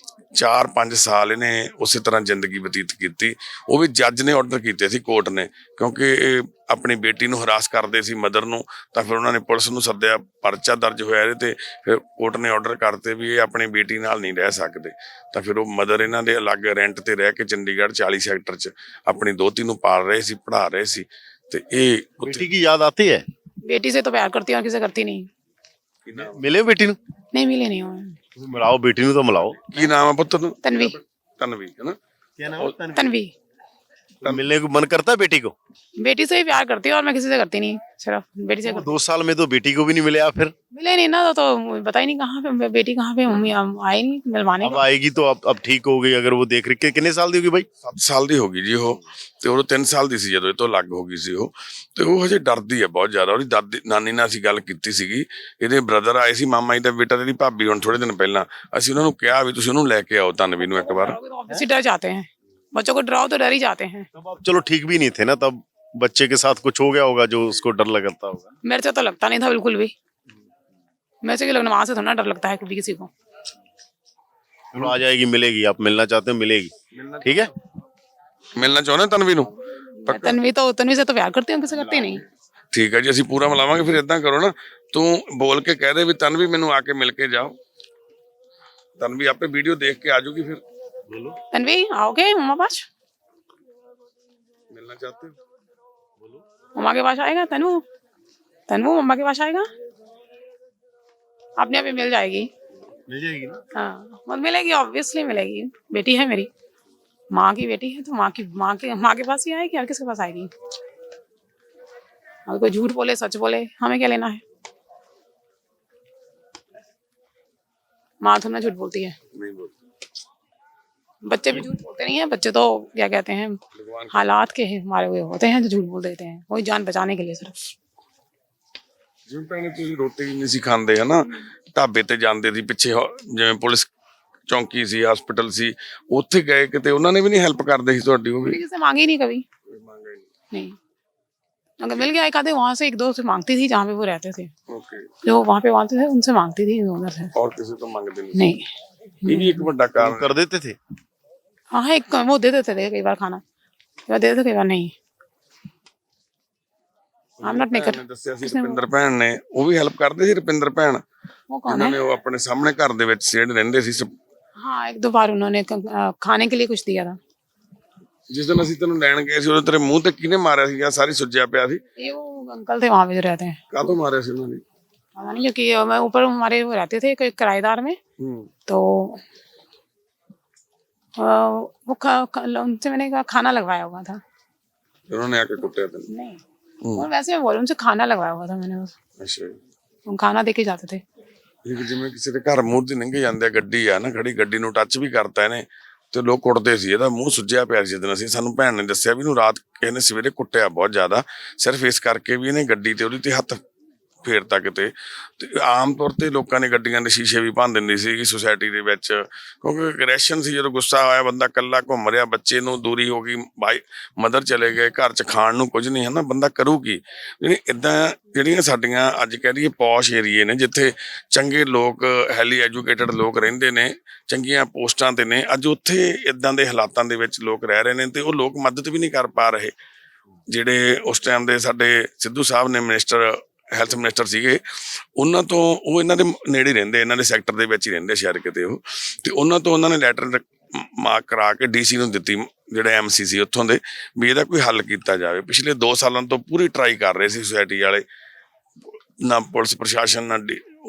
4-5 ਸਾਲ ਇਹਨੇ ਉਸੇ ਤਰ੍ਹਾਂ ਜ਼ਿੰਦਗੀ ਬਤੀਤ ਕੀਤੀ। ਉਹ ਵੀ ਜੱਜ ਨੇ ਆਰਡਰ ਕੀਤੇ ਸੀ, ਕੋਰਟ ਨੇ, ਕਿਉਂਕਿ ਇਹ ਆਪਣੀ ਬੇਟੀ ਨੂੰ ਹਰਾਸ ਕਰਦੇ ਸੀ, ਮਦਰ ਨੂੰ। ਤਾਂ ਫਿਰ ਉਹਨਾਂ ਨੇ ਪੁਲਿਸ ਨੂੰ ਸੱਦਿਆ, ਪਰਚਾ ਦਰਜ ਹੋਇਆ ਇਹਦੇ ਤੇ। ਫਿਰ ਕੋਰਟ ਨੇ ਆਰਡਰ ਕਰਤੇ ਵੀ ਇਹ ਆਪਣੀ ਬੇਟੀ ਨਾਲ ਨਹੀਂ ਰਹਿ ਸਕਦੇ। ਤਾਂ ਫਿਰ ਉਹ ਮਦਰ ਇਹਨਾਂ ਦੇ ਅਲੱਗ ਰੈਂਟ ਤੇ ਰਹਿ ਕੇ ਚੰਡੀਗੜ੍ਹ 40 ਸੈਕਟਰ 'ਚ ਆਪਣੀ ਦੋਤੀ ਨੂੰ ਪਾਲ ਰਹੇ ਸੀ, ਪੜ੍ਹਾ ਰਹੇ ਸੀ। ਤੇ ਇਹ बेटी की याद आती है? बेटी से तो प्यार करती हूँ और किसी से करती नहीं। मिले बेटी ਨੂੰ? नहीं मिले नहीं हूँ। ਤੁਸੀਂ ਮਿਲਾਓ ਬੇਟੀ ਨੂੰ, ਤਾਂ ਮਿਲਾਓ। ਕੀ ਨਾਮ ਆ ਪੁੱਤ ਨੂੰ? तन्वी। ਤਨਵੀ ਹੈ ਨਾ? क्या नाम है? तन्वी। मिलने को मन करता है बेटी को? बेटी से ही प्यार करती हूँ और मैं किसी से करती नहीं, सिर्फ बेटी से करती 2 साल में तो बेटी को भी नहीं मिले आप फिर? हूँ। मिले नहीं ना तो पता ही नहीं कहाँ पे बेटी, कहाँ पे मम्मी आई नहीं मिलवाने अब को। आएगी तो अब ठीक हो गई अगर वो देख रही। कितने साल दी होगी भाई? 7 ਸਾਲ ਦੀ ਹੋ ਗਈ ਜੀ ਉਹ। ਤੇ ਉਹ 3 ਸਾਲ ਦੀ ਸੀ ਜਦੋਂ ਇਹ ਤੋਂ ਅਲੱਗ ਹੋ ਗਈ ਸੀ ਉਹ। ਤੇ ਉਹ ਹਜੇ ਡਰਦੀ ਹੈ ਬਹੁਤ ਜ਼ਿਆਦਾ। ਉਹਦੀ ਦਾਦੀ ਨਾਨੀ ਨਾਲ ਅਸੀਂ ਗੱਲ ਕੀਤੀ ਸੀਗੀ। ਇਹਦੇ ਬ੍ਰਦਰ ਆਏ ਸੀ, ਮਾਮਾ ਜੀ ਦਾ ਬੇਟਾ, ਇਹਦੀ ਭਾਬੀ। ਹੁਣ ਥੋੜੇ ਦਿਨ ਪਹਿਲਾਂ ਅਸੀਂ ਉਹਨਾਂ ਨੂੰ ਕਿਹਾ ਵੀ ਤੁਸੀਂ ਉਹਨੂੰ ਲੈ ਕੇ ਆਓ, ਤਨਵੀ ਨੂੰ ਇੱਕ ਵਾਰ। ऑब्वियसली डर जाते हैं बच्चों को, डराओ तो डर ही जाते हैं। तब आप चलो ठीक भी नहीं थे ना, तब बच्चे के साथ कुछ हो गया होगा जो उसको डर लगता होगा। मेरे से तो लगता नहीं था बिल्कुल भी। मेरे से लगना, वहां से थोड़ा डर लगता है कभी किसी को। चलो आ जाएगी, मिलेगी। आप मिलना चाहते हो, मिलेगी। ठीक है? ਮਿਲਣਾ ਚਾਹੁੰਦੇ ਤਨਵੀ ਨੂੰ? तन्वी से तो प्यार करती हूँ, किसी से करती नहीं। ਠੀਕ ਹੈ ਜੀ, ਅਸੀਂ ਪੂਰਾ ਮਿਲਾਵਾਂਗੇ। ਫਿਰ ਇਦਾਂ ਕਰੋ ਨਾ, ਤੂੰ ਬੋਲ ਕੇ ਕਹਿ ਦੇ ਵੀ ਤਨਵੀ ਮੈਨੂੰ ਆ ਕੇ ਮਿਲ ਕੇ ਜਾਓ। ਤਨਵੀ ਆਪੇ ਵੀਡੀਓ ਦੇਖ ਕੇ ਆ ਜਾਊਗੀ। ਫਿਰ तन्वी आओगे मम्मा पास? ਮਿਲਣਾ ਚਾਹਤੇ ਹੋ? मम्मा के पास आएगा तन्वू? तन्वू मम्मा के पास आएगा? अपने आप ही मिल जाएगी। मिल जाएगी ना? हाँ, मत मिलेगी, ऑब्वियसली मिलेगी। बेटी है मेरी, माँ की बेटी है तो माँ के पास ही आएगी और किसके पास आएगी? अगर कोई झूठ बोले सच बोले, हमें क्या लेना है? माँ थोड़ा झूठ बोलती है। ਨਹੀਂ ਬੋਲ। बच्चे भी झूठ बोलते नहीं है। बच्चे तो क्या कहते हैं, हालात के मारे हुए होते हैं जो झूठ बोल देते हैं, वही जान बचाने के लिए सिर्फ। ਜਿਵੇਂ ਭੈਣੇ ਤੁਸੀਂ ਰੋਟੀ ਨਹੀਂ ਸੀ ਖਾਂਦੇ ਹਨਾ, ਢਾਬੇ ਤੇ ਜਾਂਦੇ ਸੀ ਪਿੱਛੇ, ਜਿਵੇਂ ਪੁਲਿਸ ਚੌਂਕੀ ਸੀ, ਹਸਪੀਟਲ ਸੀ, ਉੱਥੇ ਗਏ ਕਿਤੇ, ਉਹਨਾਂ ਨੇ ਵੀ ਨਹੀਂ ਹੈਲਪ ਕਰਦੇ ਸੀ ਤੁਹਾਡੀ? ਉਹ ਵੀ किसी से मांगी नहीं कभी। नहीं, अगर मिल गया एक आधे वहां से, 1-2 से मांगती थी जहाँ पे वो रहते थे। ਓਕੇ। जो वहाँ पे मांगते थे उनसे मांगती थी, उधर से ਔਰ ਕਿਸੇ ਤੋਂ ਮੰਗਦੇ नहीं? नहीं। ਇਹ ਵੀ ਇੱਕ ਵੱਡਾ ਕਾਰਨ कर देते थे? हाँ, एक वो दे देते थे कई बार खाना, कई बार दे देते, कई बार नहीं। I'm not maker। ਨੇ ਦੱਸਿਆ ਸੀ ਰੁਪਿੰਦਰ ਭੈਣ ਨੇ, ਉਹ ਵੀ ਹੈਲਪ ਕਰਦੇ ਸੀ। ਰੁਪਿੰਦਰ ਭੈਣ वो कौन ਉਹਨਾਂ है? ਨੇ ਉਹ ਆਪਣੇ ਸਾਹਮਣੇ ਘਰ ਦੇ ਵਿੱਚ ਸੇਡ ਰਹਿੰਦੇ ਸੀ। हाँ, 1-2 बार उन्होंने खाने के लिए कुछ दिया था। ਜਿਸ ਦਿਨ ਅਸੀਂ ਤੈਨੂੰ ਲੈਣ ਗਏ ਸੀ, ਉਦੋਂ ਤੇਰੇ ਮੂੰਹ ਤੇ ਕਿਹਨੇ ਮਾਰਿਆ ਸੀ? ਜਾਂ ਸਾਰੀ ਸੁੱਜਿਆ ਪਿਆ ਸੀ? ये वो अंकल थे वहाँ पे जो रहते हैं, ਕਾਹਤੋਂ ਮਾਰਿਆ ਸੀ ਉਹਨਾਂ ਨੇ? पता नहीं, क्योंकि मैं ऊपर हमारे वो रहते थे कोई किराएदार में, तो वो उनसे मैंने कहा खाना लगवाया हुआ था। ਉਹਨਾਂ ਨੇ ਆ ਕੇ ਕੁੱਟਿਆ ਤੈਨੂੰ? नहीं, और वैसे मैं बोल उनसे खाना लगवाया हुआ था मैंने बस। ਅੱਛਾ ਜੀ। हम खाना दे के जाते थे। ਇਹ ਜਿਵੇਂ ਕਿਸੇ ਦੇ ਘਰ ਮੂੰਹ ਦੀ ਲੰਘੇ ਜਾਂਦੇ ਆ, ਗੱਡੀ ਆ ਨਾ ਖੜੀ, ਗੱਡੀ ਨੂੰ ਟੱਚ ਵੀ ਕਰਤਾ ਇਹਨੇ ਤੇ ਲੋਕ ਕੁੱਟਦੇ ਸੀ। ਇਹਦਾ ਮੂੰਹ ਸੁੱਜਿਆ ਪਿਆ ਸੀ ਜਦੋਂ ਅਸੀਂ, ਸਾਨੂੰ ਭੈਣ ਨੇ ਦੱਸਿਆ ਵੀ ਇਹਨੂੰ ਰਾਤ ਕਿਸੇ ਨੇ ਸਵੇਰੇ ਕੁੱਟਿਆ ਬਹੁਤ ਜ਼ਿਆਦਾ, ਸਿਰਫ ਇਸ ਕਰਕੇ ਵੀ ਇਹਨੇ ਗੱਡੀ ਤੇ ਉਹਦੀ ਤੇ ਹੱਥ ਫੇਰਤਾ ਕਿਤੇ। ਤੇ ਆਮ ਤੌਰ ਤੇ ਲੋਕਾਂ ਨੇ ਗੱਡੀਆਂ ਦੇ ਸ਼ੀਸ਼ੇ ਵੀ ਭੰਨ ਦਿੰਦੀ ਸੀਗੀ ਸੁਸਾਇਟੀ ਦੇ ਵਿੱਚ, ਕਿਉਂਕਿ ਅਗਰੈਸ਼ਨ ਸੀ। ਜਦੋਂ ਗੁੱਸਾ ਆਇਆ, ਬੰਦਾ ਇਕੱਲਾ ਘੁੰਮ ਰਿਹਾ, ਬੱਚੇ ਨੂੰ ਦੂਰੀ ਹੋ ਗਈ, ਬਾਈ ਮਦਰ ਚਲੇ ਗਏ, ਘਰ 'ਚ ਖਾਣ ਨੂੰ ਕੁਝ ਨਹੀਂ ਹੈ ਨਾ, ਬੰਦਾ ਕਰੂ ਕੀ? ਜਿਹੜੀ ਇੱਦਾਂ ਜਿਹੜੀਆਂ ਸਾਡੀਆਂ ਅੱਜ ਕਹਿ ਦਈਏ ਪੌਸ਼ ਏਰੀਏ ਨੇ, ਜਿੱਥੇ ਚੰਗੇ ਲੋਕ, ਹਾਈਲੀ ਐਜੂਕੇਟਡ ਲੋਕ ਰਹਿੰਦੇ ਨੇ, ਚੰਗੀਆਂ ਪੋਸਟਾਂ ਤੇ ਨੇ, ਅੱਜ ਉੱਥੇ ਇੱਦਾਂ ਦੇ ਹਾਲਾਤਾਂ ਦੇ ਵਿੱਚ ਲੋਕ ਰਹਿ ਰਹੇ ਨੇ ਤੇ ਉਹ ਲੋਕ ਮਦਦ ਵੀ ਨਹੀਂ ਕਰ ਪਾ ਰਹੇ। ਜਿਹੜੇ ਉਸ ਟਾਈਮ ਦੇ ਸਾਡੇ ਸਿੱਧੂ ਸਾਹਿਬ ਨੇ, ਮਿਨਿਸਟਰ ਹੈਲਥ ਮਿਨਿਸਟਰ ਸੀਗੇ, ਉਹਨਾਂ ਤੋਂ ਉਹ ਇਹਨਾਂ ਦੇ ਨੇੜੇ ਰਹਿੰਦੇ, ਇਹਨਾਂ ਦੇ ਸੈਕਟਰ ਦੇ ਵਿੱਚ ਹੀ ਰਹਿੰਦੇ ਸ਼ਾਇਦ ਕਿਤੇ ਉਹ, ਤੇ ਉਹਨਾਂ ਤੋਂ ਉਹਨਾਂ ਨੇ ਲੈਟਰ ਮਾਰਕ ਕਰਾ ਕੇ ਡੀਸੀ ਨੂੰ ਦਿੱਤੀ, ਜਿਹੜੇ ਐਮਸੀ ਸੀ ਉੱਥੋਂ ਦੇ, ਵੀ ਇਹਦਾ ਕੋਈ ਹੱਲ ਕੀਤਾ ਜਾਵੇ। ਪਿਛਲੇ 2 ਸਾਲਾਂ ਤੋਂ ਪੂਰੀ ਟਰਾਈ ਕਰ ਰਹੇ ਸੀ ਸੁਸਾਇਟੀ ਵਾਲੇ, ਨਾ ਪੁਲਿਸ ਪ੍ਰਸ਼ਾਸਨ ਨਾ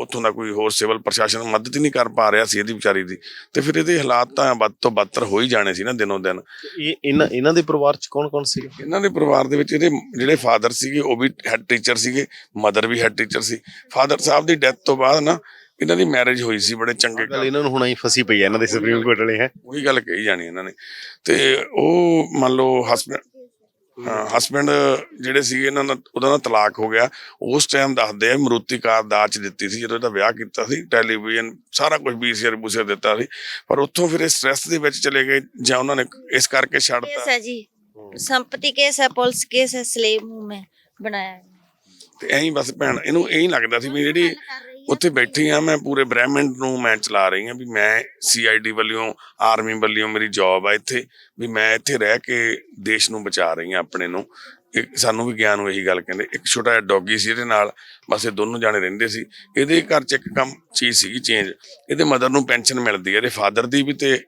ਉੱਥੋਂ ਦਾ ਕੋਈ ਹੋਰ ਸਿਵਲ ਪ੍ਰਸ਼ਾਸਨ ਮਦਦ ਹੀ ਨਹੀਂ ਕਰ ਪਾ ਰਿਹਾ ਸੀ ਇਹਦੀ ਵਿਚਾਰੀ ਦੀ, ਤੇ ਫਿਰ ਇਹਦੇ ਹਾਲਾਤ ਤਾਂ ਵੱਧ ਤੋਂ ਬਦਤਰ ਹੋ ਹੀ ਜਾਣੇ ਸੀ ਨਾ ਦਿਨੋਂ ਦਿਨ। ਇਹਨਾਂ ਦੇ ਪਰਿਵਾਰ ਚ ਕੌਣ ਕੌਣ ਸੀ? ਇਹਨਾਂ ਦੇ ਪਰਿਵਾਰ ਦੇ ਵਿੱਚ ਇਹਦੇ ਜਿਹੜੇ ਫਾਦਰ ਸੀਗੇ ਉਹ ਵੀ ਹੈਡ ਟੀਚਰ ਸੀਗੇ, ਮਦਰ ਵੀ ਹੈਡ ਟੀਚਰ ਸੀ। ਫਾਦਰ ਸਾਹਿਬ ਦੀ ਡੈਥ ਤੋਂ ਬਾਅਦ ਨਾ ਇਹਨਾਂ ਦੀ ਮੈਰਿਜ ਹੋਈ ਸੀ ਬੜੇ ਚੰਗੇ ਗੱਲ ਇਹਨਾਂ ਨੂੰ ਹੁਣ ਹੀ ਫਸੀ ਪਈ ਹੈ ਇਹਨਾਂ ਦੇ ਸੁਪਰੀਮ ਕੋਰਟ ਵਾਲੇ ਹੈ, ਉਹੀ ਗੱਲ ਕਹੀ ਜਾਣੀ ਇਹਨਾਂ ਨੇ। ਤੇ ਉਹ ਮੰਨ ਲਓ ਹਸਬੈਂਡ ਜਿਹੜੇ ਸੀਗੇ ਇਹਨਾਂ ਦਾ, ਉਹਦਾ ਨਾ ਤਲਾਕ ਹੋ ਗਿਆ। ਉਸ ਟਾਈਮ ਦੱਸਦੇ ਆ ਮਰੂਤੀ ਕਾਰ ਦਾਜ ਦਿੱਤੀ ਸੀ ਜਦੋਂ ਇਹਦਾ ਵਿਆਹ ਕੀਤਾ ਸੀ, ਟੈਲੀਵਿਜ਼ਨ ਸਾਰਾ ਕੁਝ BCR ਬੂਸੀਆਰ ਦਿੱਤਾ ਸੀ, ਪਰ ਉੱਥੋਂ ਫਿਰ ਇਹ ਸਟ੍ਰੈਸ ਦੇ ਵਿੱਚ ਚਲੇ ਗਏ ਜਾਂ ਉਹਨਾਂ ਨੇ ਇਸ ਕਰਕੇ केस ਛੱਡਤਾ। है जी, संपत्ति केस है, पुलिस केस है, स्लेब हूँ मैं बनाया है। ਤੇ ਐਂ ਬਸ ਭੈਣ ਇਹਨੂੰ ਇਹੀ ਲੱਗਦਾ ਸੀ ਵੀ ਜਿਹੜੀ ਉੱਥੇ ਬੈਠੀ ਆ ਮੈਂ ਪੂਰੇ ਬ੍ਰਹਿਮੰਡ ਨੂੰ ਮੈਂ ਚਲਾ ਰਹੀ ਹਾਂ, ਵੀ ਮੈਂ CID ਵੱਲੋਂ ਆਰਮੀ ਵੱਲੋਂ ਮੇਰੀ ਜੌਬ ਆ ਇੱਥੇ, ਵੀ ਮੈਂ ਇੱਥੇ ਰਹਿ ਕੇ ਦੇਸ਼ ਨੂੰ ਬਚਾ ਰਹੀ ਹਾਂ ਆਪਣੇ ਨੂੰ। ਸਾਨੂੰ ਵੀ ਗਿਆਨ ਨੂੰ ਇਹੀ ਗੱਲ ਕਹਿੰਦੇ। ਇੱਕ ਛੋਟਾ ਜਿਹਾ ਡੌਗੀ ਸੀ ਇਹਦੇ ਨਾਲ, ਬਸ ਇਹ ਦੋਨੋਂ ਜਾਣੇ ਰਹਿੰਦੇ ਸੀ। ਇਹਦੇ ਘਰ 'ਚ ਇੱਕ ਚੀਜ਼ ਸੀਗੀ ਚੇਂਜ, ਇਹਦੇ ਮਦਰ ਨੂੰ ਪੈਨਸ਼ਨ ਮਿਲਦੀ ਹੈ, ਇਹਦੇ ਫਾਦਰ ਦੀ ਵੀ ਤੇ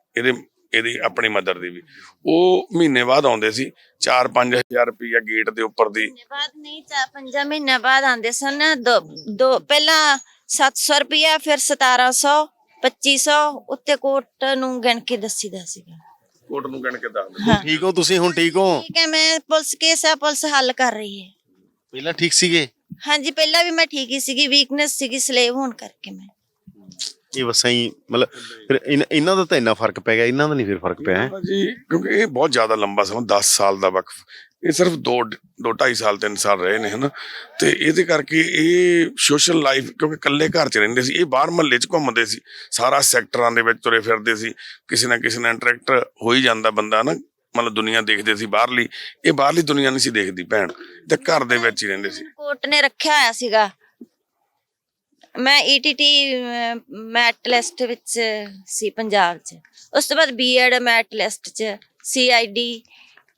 ਇਹਦੀ ਆਪਣੀ ਮਦਰ ਦੀ ਵੀ। ਉਹ ਮਹੀਨੇ ਬਾਅਦ ਆਉਂਦੇ ਸੀ, 4-5 ਹਜ਼ਾਰ ਰੁਪਈਆ ਗੇਟ ਦੇ ਉੱਪਰ ਦੀ। ਬਾਅਦ ਨਹੀਂ 4-5 ਮਹੀਨੇ ਬਾਅਦ ਆਉਂਦੇ ਸਨ। ਦੋ ਪਹਿਲਾਂ 700 ਰੁਪਇਆ, ਫਿਰ 1700, 2500, ਉੱਤੇ ਕੋਰਟ ਨੂੰ ਗਿਣ ਕੇ ਦੱਸੀਦਾ ਸੀਗਾ। ਕੋਰਟ ਨੂੰ ਗਿਣ ਕੇ ਦੱਸ ਦਿੰਦੇ। ਠੀਕ ਹੋ ਤੁਸੀਂ? ਹੁਣ ਠੀਕ ਹੋ? ਠੀਕ ਹੈ, ਮੈਂ ਪੁਲਿਸ ਕੇਸ ਹੈ, ਪੁਲਿਸ ਹੱਲ ਕਰ ਰਹੀ ਹੈ। ਪਹਿਲਾਂ ਠੀਕ ਸੀਗੇ? ਹਾਂਜੀ, ਪਹਿਲਾਂ ਵੀ ਮੈਂ ਠੀਕ ਹੀ ਸੀਗੀ, ਵੀਕਨੈਸ ਸੀਗੀ ਸਲੇਵ ਹੋਣ ਕਰਕੇ। ਮੈਂ ਇਹ ਬਸ ਐਂ ਮਤਲਬ ਫਿਰ ਇਹਨਾਂ ਦਾ ਤਾਂ ਇੰਨਾ ਫਰਕ ਪੈ ਗਿਆ, ਇਹਨਾਂ ਦਾ ਨਹੀਂ ਫਿਰ ਫਰਕ ਪਿਆ ਹੈ ਜੀ, ਕਿਉਂਕਿ ਇਹ ਬਹੁਤ ਜ਼ਿਆਦਾ ਲੰਬਾ ਸਮਾਂ 10 ਸਾਲ ਦਾ ਵਕਫ, ਇਹ ਸਿਰਫ 2-2.5 ਸਾਲ 3 ਸਾਲ ਰਹੇ ਨੇ ਹਨਾ। ਤੇ ਇਹਦੇ ਕਰਕੇ ਇਹ ਸੋਸ਼ਲ ਲਾਈਫ, ਕਿਉਂਕਿ ਇਕੱਲੇ ਘਰ 'ਚ ਰਹਿੰਦੇ ਸੀ, ਇਹ ਬਾਹਰ ਮਹੱਲੇ 'ਚ ਘੁੰਮਦੇ ਸੀ, ਸਾਰਾ ਸੈਕਟਰਾਂ ਦੇ ਵਿੱਚ ਤੁਰੇ ਫਿਰਦੇ ਸੀ, ਕਿਸੇ ਨਾ ਕਿਸੇ ਨਾਲ ਇੰਟਰੈਕਟ ਹੋ ਹੀ ਜਾਂਦਾ ਬੰਦਾ ਨਾ, ਮਤਲਬ ਦੁਨੀਆ ਦੇਖਦੇ ਸੀ ਬਾਹਰਲੀ, ਇਹ ਬਾਹਰਲੀ ਦੁਨੀਆ ਨਹੀਂ ਸੀ ਦੇਖਦੀ ਭੈਣ, ਤੇ ਘਰ ਦੇ ਵਿੱਚ ਹੀ ਰਹਿੰਦੇ ਸੀ। ਕੋਰਟ ਨੇ ਰੱਖਿਆ ਹੋਇਆ ਸੀਗਾ, ਮੈਂ ETT ਮੈਟ ਲਿਸਟ ਵਿੱਚ ਸੀ ਪੰਜਾਬ 'ਚ, ਉਸ ਤੋਂ ਬਾਅਦ B.Ed ਮੈਟ ਲਿਸਟ 'ਚ, CID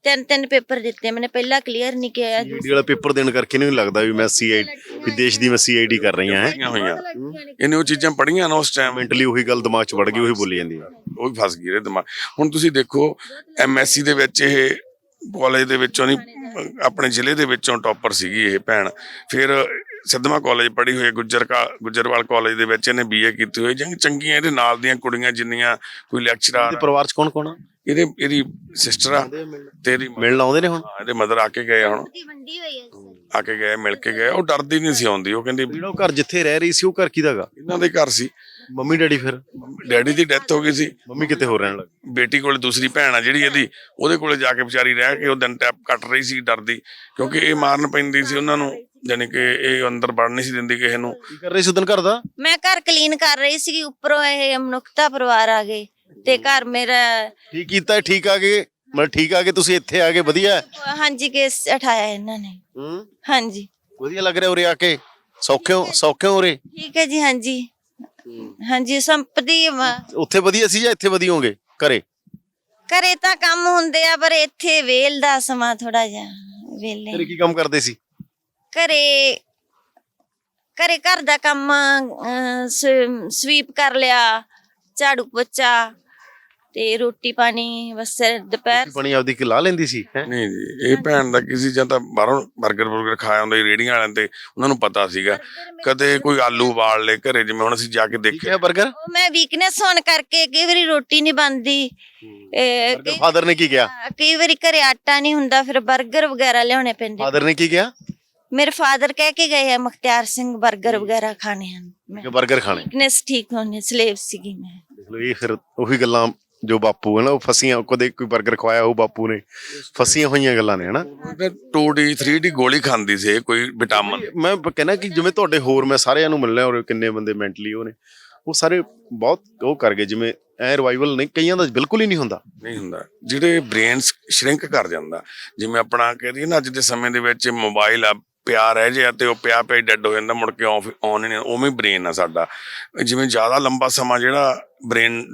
3 ਪੇਪਰ ਦਿੱਤੇ ਮੈਨੇ, ਪਹਿਲਾਂ ਕਲੀਅਰ ਨਹੀਂ ਕੀਤਾ। CID ਵਾਲਾ ਪੇਪਰ ਦੇਣ ਕਰਕੇ ਨਹੀਂ ਲੱਗਦਾ ਵੀ ਮੈਂ ਵੀ ਦੇਸ਼ ਦੀ ਮੈਂ CID ਕਰ ਰਹੀ ਹਾਂ। ਹੋਈਆਂ ਇਹਨੇ ਉਹ ਚੀਜ਼ਾਂ ਪੜ੍ਹੀਆਂ ਨਾ ਉਸ ਟਾਈਮ, ਮੈਂਟਲੀ ਉਹੀ ਗੱਲ ਦਿਮਾਗ 'ਚ ਵੜ ਗਈ, ਉਹੀ ਬੋਲੀ ਜਾਂਦੀ ਹੈ, ਉਹ ਵੀ ਫਸ ਗਈ ਇਹਦੇ ਦਿਮਾਗ। ਹੁਣ ਤੁਸੀਂ ਦੇਖੋ MSc ਦੇ ਵਿੱਚ ਇਹ ਕਾਲਜ ਦੇ ਵਿੱਚੋਂ ਨਹੀਂ, ਆਪਣੇ ਜ਼ਿਲ੍ਹੇ ਦੇ ਵਿੱਚੋਂ ਟੌਪਰ ਸੀਗੀ ਇਹ ਭੈਣ। ਫਿਰ ਸਿੱਧਵਾਂ ਕਾਲਜ ਪੜ੍ਹੀ ਹੋਈ, ਗੁੱਜਰਵਾਲ ਕਾਲਜ ਦੇ ਵਿੱਚ ਇਹਨੇ BA ਕੀਤੀ ਹੋਈ। ਚੰਗੀਆਂ ਇਹਦੇ ਨਾਲ ਦੀਆਂ ਕੁੜੀਆਂ ਜਿੰਨੀਆਂ, ਕੋਈ ਲੈਕਚਰਰ। ਪਰਿਵਾਰ 'ਚ ਕੌਣ ਕੌਣ ਆ? ਇਹਦੀ ਸਿਸਟਰ ਆ ਤੇ ਇਹਦੀ ਮਿਲਣ ਆਉਂਦੇ ਨੇ ਹੁਣ? ਇਹਦੇ ਮਦਰ ਆ ਕੇ ਗਏ, ਹੁਣ ਵੰਡੀ ਹੋਈ ਹੈ, ਆ ਕੇ ਗਏ, ਮਿਲ ਕੇ ਗਏ। ਉਹ ਡਰਦੀ ਨਹੀਂ ਸੀ ਆਉਂਦੀ, ਉਹ ਕਹਿੰਦੀ ਜਿਹੜਾ ਉਹ ਘਰ ਜਿੱਥੇ ਰਹਿ ਰਹੀ ਸੀ ਉਹ ਘਰ ਕਿਹਦਾ ਗਾ? ਇਹਨਾਂ ਦੇ ਘਰ ਸੀ। Mummy daddy? ਫਿਰ ਡੈਡੀ ਦੀ ਡੈਥ ਹੋ ਗਈ ਸੀ, ਮੰਮੀ ਕਿਤੇ ਹੋਰ ਰਹਿਣ ਲੱਗ ਗਈ। ਬੇਟੀ ਕੋਲ ਦੂਸਰੀ ਭੈਣ ਆ ਜਿਹੜੀ ਇਹਦੀ, ਉਹਦੇ ਕੋਲੇ ਜਾ ਕੇ ਵਿਚਾਰੀ ਰਹਿ ਕੇ ਉਹ ਦਿਨ ਟੈਪ ਕੱਟ ਰਹੀ ਸੀ ਡਰਦੀ, ਕਿਉਂਕਿ ਇਹ ਮਾਰਨ ਪੈਂਦੀ ਸੀ ਉਹਨਾਂ ਨੂੰ, ਯਾਨੀ ਕਿ ਇਹ ਅੰਦਰ ਵੜ ਨਹੀਂ ਸੀ ਦਿੰਦੀ ਕਿਸੇ ਨੂੰ। ਕੀ ਕਰ ਰਹੀ ਸੀ ਉਦੋਂ ਘਰ ਦਾ? ਮੈਂ ਘਰ ਕਲੀਨ ਕਰ ਰਹੀ ਸੀ, ਉੱਪਰੋਂ ਇਹ ਮਨੁੱਖਤਾ ਪਰਿਵਾਰ ਆ ਗਏ ਤੇ ਘਰ ਮੇਰਾ। ਠੀਕ ਕੀਤਾ, ਠੀਕ ਆ ਗਏ, ਮਤਲਬ ਠੀਕ ਆ ਗਏ ਤੁਸੀਂ ਇੱਥੇ ਆ ਗਏ, ਵਧੀਆ। ਹਾਂਜੀ, ਕੇਸ ਉਠਾਇਆ ਇਹਨਾਂ ਨੇ। ਹਾਂਜੀ, ਵਧੀਆ ਲੱਗ ਰਿਹਾ ਉਰੇ ਆ ਕੇ? ਸੌਖੇ ਹੋ ਉਰੇ? ਠੀਕ ਹੈ ਜੀ। ਹਾਂਜੀ ਹਾਂਜੀ, ਸੰਪਤੀ ਉੱਥੇ ਵਧੀਆ ਸੀ ਜਾਂ ਇੱਥੇ ਵਧੀਆ ਹੋਗੇ? ਘਰੇ ਤਾਂ ਕੰਮ ਹੁੰਦੇ ਆ, ਪਰ ਇੱਥੇ ਵੇਲ ਦਾ ਸਮਾਂ ਥੋੜਾ ਜਿਹਾ ਵੇਲੇ। ਘਰੇ ਕੀ ਕੰਮ ਕਰਦੇ ਸੀ? ਘਰੇ ਘਰ ਦਾ ਕੰਮ, ਸਵੀਪ ਕਰ ਲਿਆ, ਝਾੜੂ ਪੋਚਾ ਤੇ ਰੋਟੀ ਪਾਣੀ, ਬਸ ਦੁਪਹਿਰ। ਪਾਣੀ ਆਪਦੀ ਕਿ ਲਾ ਲੈਂਦੀ ਸੀ? ਨਹੀਂ ਜੀ, ਇਹ ਭੈਣ ਦਾ ਕਿਸੇ ਜਾਂ ਤਾਂ ਬਾਹਰੋਂ ਬਰਗਰ ਖਾਇਆ ਹੁੰਦਾ ਰੇੜੀਆਂ ਵਾਲਿਆਂ ਤੇ, ਉਹਨਾਂ ਨੂੰ ਪਤਾ ਸੀਗਾ। ਕਦੇ ਕੋਈ ਆਲੂ ਉਬਾਲ ਲੈ ਘਰੇ, ਜਿਵੇਂ ਹੁਣ ਅਸੀਂ ਜਾ ਕੇ ਦੇਖਿਆ ਬਰਗਰ। ਉਹ ਮੈਂ ਵੀਕਨੈਸ ਹੋਣ ਕਰਕੇ ਕਈ ਵਾਰੀ ਰੋਟੀ ਨਹੀਂ ਬਣਦੀ। ਫਾਦਰ ਨੇ ਕੀ ਕਿਹਾ? ਕਈ ਵਾਰੀ ਘਰੇ ਆਟਾ ਨਹੀਂ ਹੁੰਦਾ, ਫਿਰ 버ਗਰ ਵਗੈਰਾ ਲਿਆਉਣੇ ਪੈਂਦੇ। ਫਾਦਰ ਨੇ ਕੀ ਕਿਹਾ? ਮੇਰੇ ਫਾਦਰ ਕਹਿ ਕੇ ਗਏ ਆ ਮੁਖਤਿਆਰ ਸਿੰਘ, 버ਗਰ ਵਗੈਰਾ ਖਾਣੇ ਹਨ। ਕਿ 버ਗਰ ਖਾਣੇ? ਵੀਕਨੈਸ ਠੀਕ ਹੋਣੀ, ਸਲੇਵ ਸੀਗੀ ਮੈਂ। ਦੇਖ ਲਓ, ਇਹ ਫਿਰ ਉਹੀ ਗੱਲਾਂ ਜੋ ਬਾਪੂ ਹੈ ਨਾ, ਉਹ ਫਸੀਆਂ, ਕਦੇ ਕੋਈ 버ਗਰ ਖਵਾਇਆ ਉਹ ਬਾਪੂ ਨੇ, ਫਸੀਆਂ ਹੋਈਆਂ ਗੱਲਾਂ ਨੇ ਹਨਾ। 2D 3D ਗੋਲੀ ਖਾਂਦੀ ਸੀ ਕੋਈ ਵਿਟਾਮਿਨ। ਮੈਂ ਕਹਿੰਦਾ ਕਿ ਜਿਵੇਂ ਤੁਹਾਡੇ ਹੋਰ ਮੈਂ ਸਾਰਿਆਂ ਨੂੰ ਮਿਲਣਾ, ਔਰ ਕਿੰਨੇ ਬੰਦੇ ਮੈਂਟਲੀ ਉਹ ਸਾਰੇ ਬਹੁਤ ਉਹ ਕਰ ਗਏ, ਜਿਵੇਂ ਐ ਰਿਵਾਈਵਲ ਨਹੀਂ, ਕਈਆਂ ਦਾ ਬਿਲਕੁਲ ਹੀ ਨਹੀਂ ਹੁੰਦਾ। ਜਿਹੜੇ ਬ੍ਰੇਨ ਸ਼ਰਿੰਕ ਕਰ ਜਾਂਦਾ, ਜਿਵੇਂ ਆਪਣਾ ਕਹਿ ਦਈਏ ਨਾ ਅੱਜ ਦੇ ਸਮੇਂ ਦੇ ਵਿੱਚ ਮੋਬਾਈਲ ਆ, ਪਿਆ ਰਹਿ ਜਾਏ ਤੇ ਉਹ ਪਿਆ ਡੈਡ ਹੋ ਜਾਂਦਾ, ਮੁੜ ਕੇ ਆਨ ਹੀ ਨਹੀਂ। ਉਵੇਂ ਬ੍ਰੇਨ ਆ ਸਾਡਾ, ਜਿਵੇਂ ਜ਼ਿਆਦਾ ਲੰਬਾ ਸਮਾਂ ਜਿਹੜਾ ਬ੍ਰੇਨ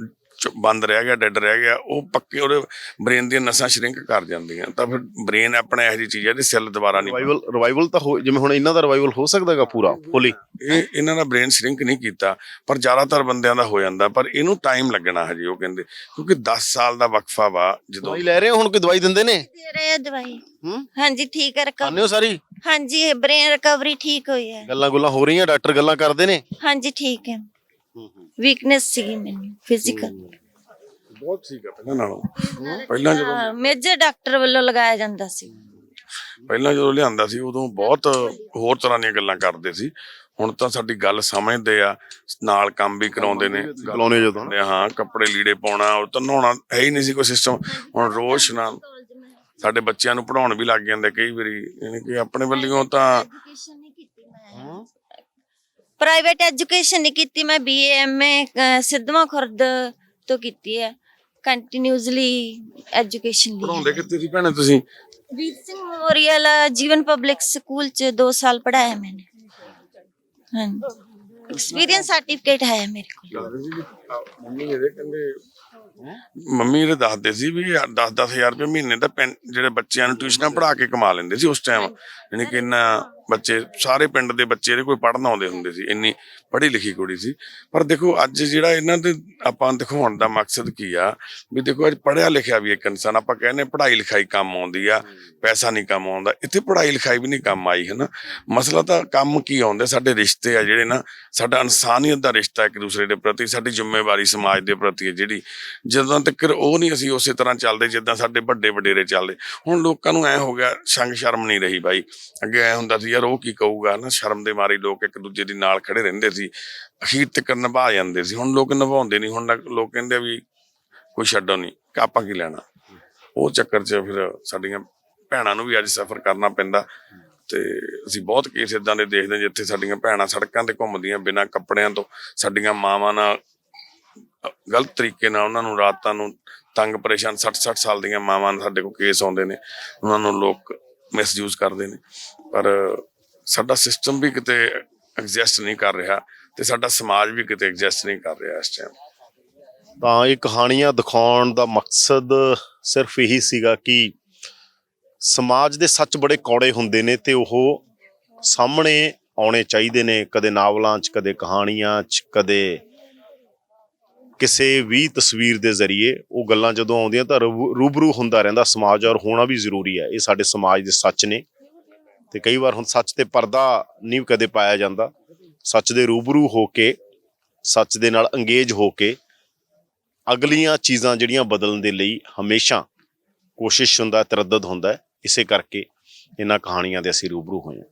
ਬੰਦ ਰਹਿ ਗਿਆ, ਡੈਡ ਰਹਿ ਗਿਆ, ਉਹ ਪੱਕੇ ਉਹਦੇ ਬ੍ਰੇਨ ਦੀਆਂ ਨਸਾਂ ਸ਼ਰਿੰਕ ਕਰ ਜਾਂਦੀਆਂ। ਤਾਂ ਫਿਰ ਬ੍ਰੇਨ ਆਪਣਾ ਇਹੋ ਜਿਹੀ ਚੀਜ਼ ਹੈ, ਸੈੱਲ ਦੁਬਾਰਾ ਨਹੀਂ ਰਿਵਾਈਵਲ ਤਾਂ ਜਿਵੇਂ ਹੁਣ ਇਹਨਾਂ ਦਾ ਰਿਵਾਈਵਲ ਹੋ ਸਕਦਾਗਾ ਪੂਰਾ ਫੁੱਲੀ? ਇਹਨਾਂ ਦਾ ਬ੍ਰੇਨ ਸ਼ਰਿੰਕ ਨਹੀਂ ਕੀਤਾ, ਪਰ ਜ਼ਿਆਦਾਤਰ ਬੰਦਿਆਂ ਦਾ ਹੋ ਜਾਂਦਾ, ਪਰ ਇਹਨੂੰ ਟਾਈਮ ਲੱਗਣਾ ਹਜੇ ਉਹ ਕਹਿੰਦੇ, ਕਿਉਂਕਿ 10 ਸਾਲ ਦਾ ਵਕਫਾ ਵਾ। ਜਦੋਂ ਦਵਾਈ ਲੈ ਰਹੇ ਹੋ ਹੁਣ, ਕੋਈ ਦਵਾਈ ਦਿੰਦੇ ਨੇ? ਦੇ ਰਹੇ ਆ ਦਵਾਈ। ਹਾਂਜੀ ਠੀਕ ਹੈ, ਖਾਂਦੇ ਹੋ ਸਾਰੀ? ਹਾਂਜੀ ਬ੍ਰੇਨ ਰਿਕਵਰੀ ਠੀਕ ਹੋਈ ਹੈ। ਗੱਲਾਂ ਗੁੱਲਾਂ ਹੋ ਰਹੀਆਂ, ਡਾਕਟਰ ਗੱਲਾਂ ਕਰਦੇ ਨੇ? ਹਾਂਜੀ ਠੀਕ ਹੈ। ਵੀਕਨੈਸ ਸੀਗੀ ਮੈਨੂੰ ਫਿਜ਼ੀਕਲ, ਬਹੁਤ ਠੀਕ ਆ ਪਹਿਲਾਂ ਨਾਲੋਂ। ਪਹਿਲਾਂ ਜਦੋਂ ਮੇਜਰ ਡਾਕਟਰ ਵੱਲੋਂ ਲਗਾਇਆ ਜਾਂਦਾ ਸੀ। ਪਹਿਲਾਂ ਜਦੋਂ ਲਿਆਂਦਾ ਸੀ ਉਦੋਂ ਬਹੁਤ ਹੋਰ ਤਰ੍ਹਾਂ ਦੀਆਂ ਗੱਲਾਂ ਕਰਦੇ ਸੀ। ਹੁਣ ਤਾਂ ਸਾਡੀ ਗੱਲ ਸਮਝਦੇ ਆ, ਨਾਲ ਕੰਮ ਵੀ ਕਰਾਉਂਦੇ ਨੇ, ਬੁਲਾਉਣੇ ਜਦੋਂ। ਹਾਂ ਕੱਪੜੇ ਲੀੜੇ ਪਾਉਣਾ, ਉਹ ਤਾਂ ਨਹਾਉਣਾ ਹੈ ਹੀ ਨਹੀਂ ਸੀ ਕੋਈ ਸਿਸਟਮ। ਹੁਣ ਰੋਜ਼ ਨਾਲ ਸਾਡੇ ਬੱਚਿਆਂ ਨੂੰ ਪੜਾਉਣ ਵੀ ਲੱਗ ਜਾਂਦੇ ਕਈ ਵਾਰੀ, ਯਾਨੀ ਕਿ ਆਪਣੇ ਵੱਲੋਂ ਤਾਂ ਪ੍ਰਾਈਵੇਟ ਐਜੂਕੇਸ਼ਨ ਨਹੀਂ ਕੀਤੀ ਮੈਂ। BA MA ਸਿੱਧਵਾਂ ਖੁਰਦ ਤੋਂ ਕੀਤੀ ਹੈ। ਕੰਟੀਨਿਊਸਲੀ ਐਜੂਕੇਸ਼ਨ ਲਈ। ਪੜਾਉਂਦੇ ਕਿੱਥੇ ਸੀ ਭੈਣੇ ਤੁਸੀਂ? ਵੀਰ ਸਿੰਘ ਮੈਮੋਰੀਅਲ जीवन पब्लिक स्कूल च 2 साल पढ़ाया मैंने। हाँ एक्सपीरियंस सर्टिफिकेट है मेरे को। ਮੰਮੀ ਇਹਦੇ ਦੱਸਦੇ ਸੀ ਵੀ 10-10 ਹਜ਼ਾਰ ਰੁਪਏ ਮਹੀਨੇ ਦਾ ਜਿਹੜੇ ਬੱਚਿਆਂ ਨੂੰ ਟਿਊਸ਼ਨਾਂ ਪੜ੍ਹਾ ਕੇ ਕਮਾ ਲੈਂਦੇ ਸੀ ਉਸ ਟਾਈਮ। ਯਾਨੀ ਕਿ ਇੰਨਾ ਬੱਚੇ, ਸਾਰੇ ਪਿੰਡ ਦੇ ਬੱਚੇ ਇਹਦੇ ਕੋਈ ਪੜ੍ਹਨ ਆਉਂਦੇ ਹੁੰਦੇ ਸੀ, ਇੰਨੀ ਪੜ੍ਹੀ ਲਿਖੀ ਕੁੜੀ ਸੀ। ਪਰ ਦੇਖੋ ਅੱਜ ਜਿਹੜਾ ਇਹਨਾਂ ਦੇ ਆਪਾਂ ਦਿਖਾਉਣ ਦਾ ਮਕਸਦ ਕੀ ਆ ਵੀ ਦੇਖੋ ਅੱਜ ਪੜ੍ਹਿਆ ਲਿਖਿਆ ਵੀ ਇੱਕ ਇਨਸਾਨ, ਆਪਾਂ ਕਹਿੰਦੇ ਪੜ੍ਹਾਈ ਲਿਖਾਈ ਕੰਮ ਆਉਂਦੀ ਆ, ਪੈਸਾ ਨਹੀਂ ਕੰਮ ਆਉਂਦਾ। ਇੱਥੇ ਪੜ੍ਹਾਈ ਲਿਖਾਈ ਵੀ ਨਹੀਂ ਕੰਮ ਆਈ, ਹੈ ਨਾ। ਮਸਲਾ ਤਾਂ ਕੰਮ ਕੀ ਆਉਂਦਾ, ਸਾਡੇ ਰਿਸ਼ਤੇ ਆ ਜਿਹੜੇ ਨਾ, ਸਾਡਾ ਇਨਸਾਨੀਅਤ ਦਾ ਰਿਸ਼ਤਾ ਇੱਕ ਦੂਸਰੇ ਦੇ ਪ੍ਰਤੀ, ਸਾਡੀ ਜ਼ਿੰਮੇਵਾਰੀ ਸਮਾਜ ਦੇ ਪ੍ਰਤੀ ਹੈ ਜਿਹੜੀ, ਜਦੋਂ ਤੱਕ ਉਹ ਨਹੀਂ ਅਸੀਂ ਉਸੇ ਤਰ੍ਹਾਂ ਚੱਲਦੇ ਜਿੱਦਾਂ ਸਾਡੇ ਵੱਡੇ ਵਡੇਰੇ ਚੱਲਦੇ। ਹੁਣ ਲੋਕਾਂ ਨੂੰ ਐ ਹੋ ਗਿਆ, ਸੰਗ ਸ਼ਰਮ ਨਹੀਂ ਰਹੀ ਬਾਈ। ਅੱਗੇ ਐ ਹੁੰਦਾ ਸੀ ਯਾਰ ਉਹ ਕੀ ਕਹੂਗਾ ਨਾ, ਸ਼ਰਮ ਦੇ ਮਾਰੇ ਲੋਕ ਇੱਕ ਦੂਜੇ ਦੇ ਨਾਲ ਖੜੇ ਰਹਿੰਦੇ ਸੀ, ਅਖੀਰ ਤੱਕ ਨਿਭਾ ਜਾਂਦੇ ਸੀ। ਹੁਣ ਲੋਕ ਨਿਭਾਉਂਦੇ ਨਹੀਂ। ਹੁਣ ਲੋਕ ਕਹਿੰਦੇ ਵੀ ਕੋਈ ਛੱਡੋ ਨਹੀਂ, ਆਪਾਂ ਕੀ ਲੈਣਾ। ਉਹ ਚੱਕਰ 'ਚ ਫਿਰ ਸਾਡੀਆਂ ਭੈਣਾਂ ਨੂੰ ਵੀ ਅੱਜ ਸਫ਼ਰ ਕਰਨਾ ਪੈਂਦਾ। ਤੇ ਅਸੀਂ ਬਹੁਤ ਕੇਸ ਇਦਾਂ ਦੇ ਦੇਖਦੇ ਜਿੱਥੇ ਸਾਡੀਆਂ ਭੈਣਾਂ ਸੜਕਾਂ ਤੇ ਘੁੰਮਦੀਆਂ ਬਿਨਾਂ ਕੱਪੜਿਆਂ ਤੋਂ, ਸਾਡੀਆਂ ਮਾਵਾਂ ਨਾਲ ਗਲਤ ਤਰੀਕੇ ਨਾਲ ਉਹਨਾਂ ਨੂੰ ਰਾਤਾਂ ਨੂੰ ਤੰਗ ਪਰੇਸ਼ਾਨ, 60 ਸਾਲ ਦੀਆਂ ਮਾਵਾਂ ਸਾਡੇ ਕੋਲ ਕੇਸ ਆਉਂਦੇ ਨੇ, ਉਹਨਾਂ ਨੂੰ ਲੋਕ ਮਿਸਯੂਜ਼ ਕਰਦੇ ਨੇ। ਪਰ ਸਾਡਾ ਸਿਸਟਮ ਵੀ ਕਿਤੇ ਐਗਜ਼ਿਸਟ ਨਹੀਂ ਕਰ ਰਿਹਾ ਤੇ ਸਾਡਾ ਸਮਾਜ ਵੀ ਕਿਤੇ ਐਗਜ਼ਿਸਟ ਨਹੀਂ ਕਰ ਰਿਹਾ ਇਸ ਟਾਈਮ। ਤਾਂ ਇਹ ਕਹਾਣੀਆਂ ਦਿਖਾਉਣ ਦਾ ਮਕਸਦ ਸਿਰਫ ਇਹੀ ਸੀਗਾ ਕਿ ਸਮਾਜ ਦੇ ਸੱਚ ਬੜੇ ਕੌੜੇ ਹੁੰਦੇ ਨੇ ਤੇ ਉਹ ਸਾਹਮਣੇ ਆਉਣੇ ਚਾਹੀਦੇ ਨੇ, ਕਦੇ ਨਾਵਲਾਂ 'ਚ, ਕਦੇ ਕਹਾਣੀਆਂ 'ਚ, ਕਦੇ ਕਿਸੇ ਵੀ ਤਸਵੀਰ ਦੇ ਜ਼ਰੀਏ। ਉਹ ਗੱਲਾਂ ਜਦੋਂ ਆਉਂਦੀਆਂ ਤਾਂ ਰੂਬਰੂ ਹੁੰਦਾ ਰਹਿੰਦਾ ਸਮਾਜ, ਔਰ ਹੋਣਾ ਵੀ ਜ਼ਰੂਰੀ ਹੈ। ਇਹ ਸਾਡੇ ਸਮਾਜ ਦੇ ਸੱਚ ਨੇ ਤੇ ਕਈ ਵਾਰ ਹੁਣ ਸੱਚ ਤੇ ਪਰਦਾ ਨਹੀਂ ਕਦੇ ਪਾਇਆ ਜਾਂਦਾ। ਸੱਚ ਦੇ ਰੂਬਰੂ ਹੋ ਕੇ, ਸੱਚ ਦੇ ਨਾਲ ਅੰਗੇਜ ਹੋ ਕੇ ਅਗਲੀਆਂ ਚੀਜ਼ਾਂ ਜਿਹੜੀਆਂ ਬਦਲਣ ਦੇ ਲਈ ਹਮੇਸ਼ਾ ਕੋਸ਼ਿਸ਼ ਹੁੰਦਾ, ਤਰੱਦਦ ਹੁੰਦਾ। ਇਸੇ ਕਰਕੇ ਇਹਨਾਂ ਕਹਾਣੀਆਂ ਦੇ ਅਸੀਂ ਰੂਬਰੂ ਹੋਏ ਹਾਂ।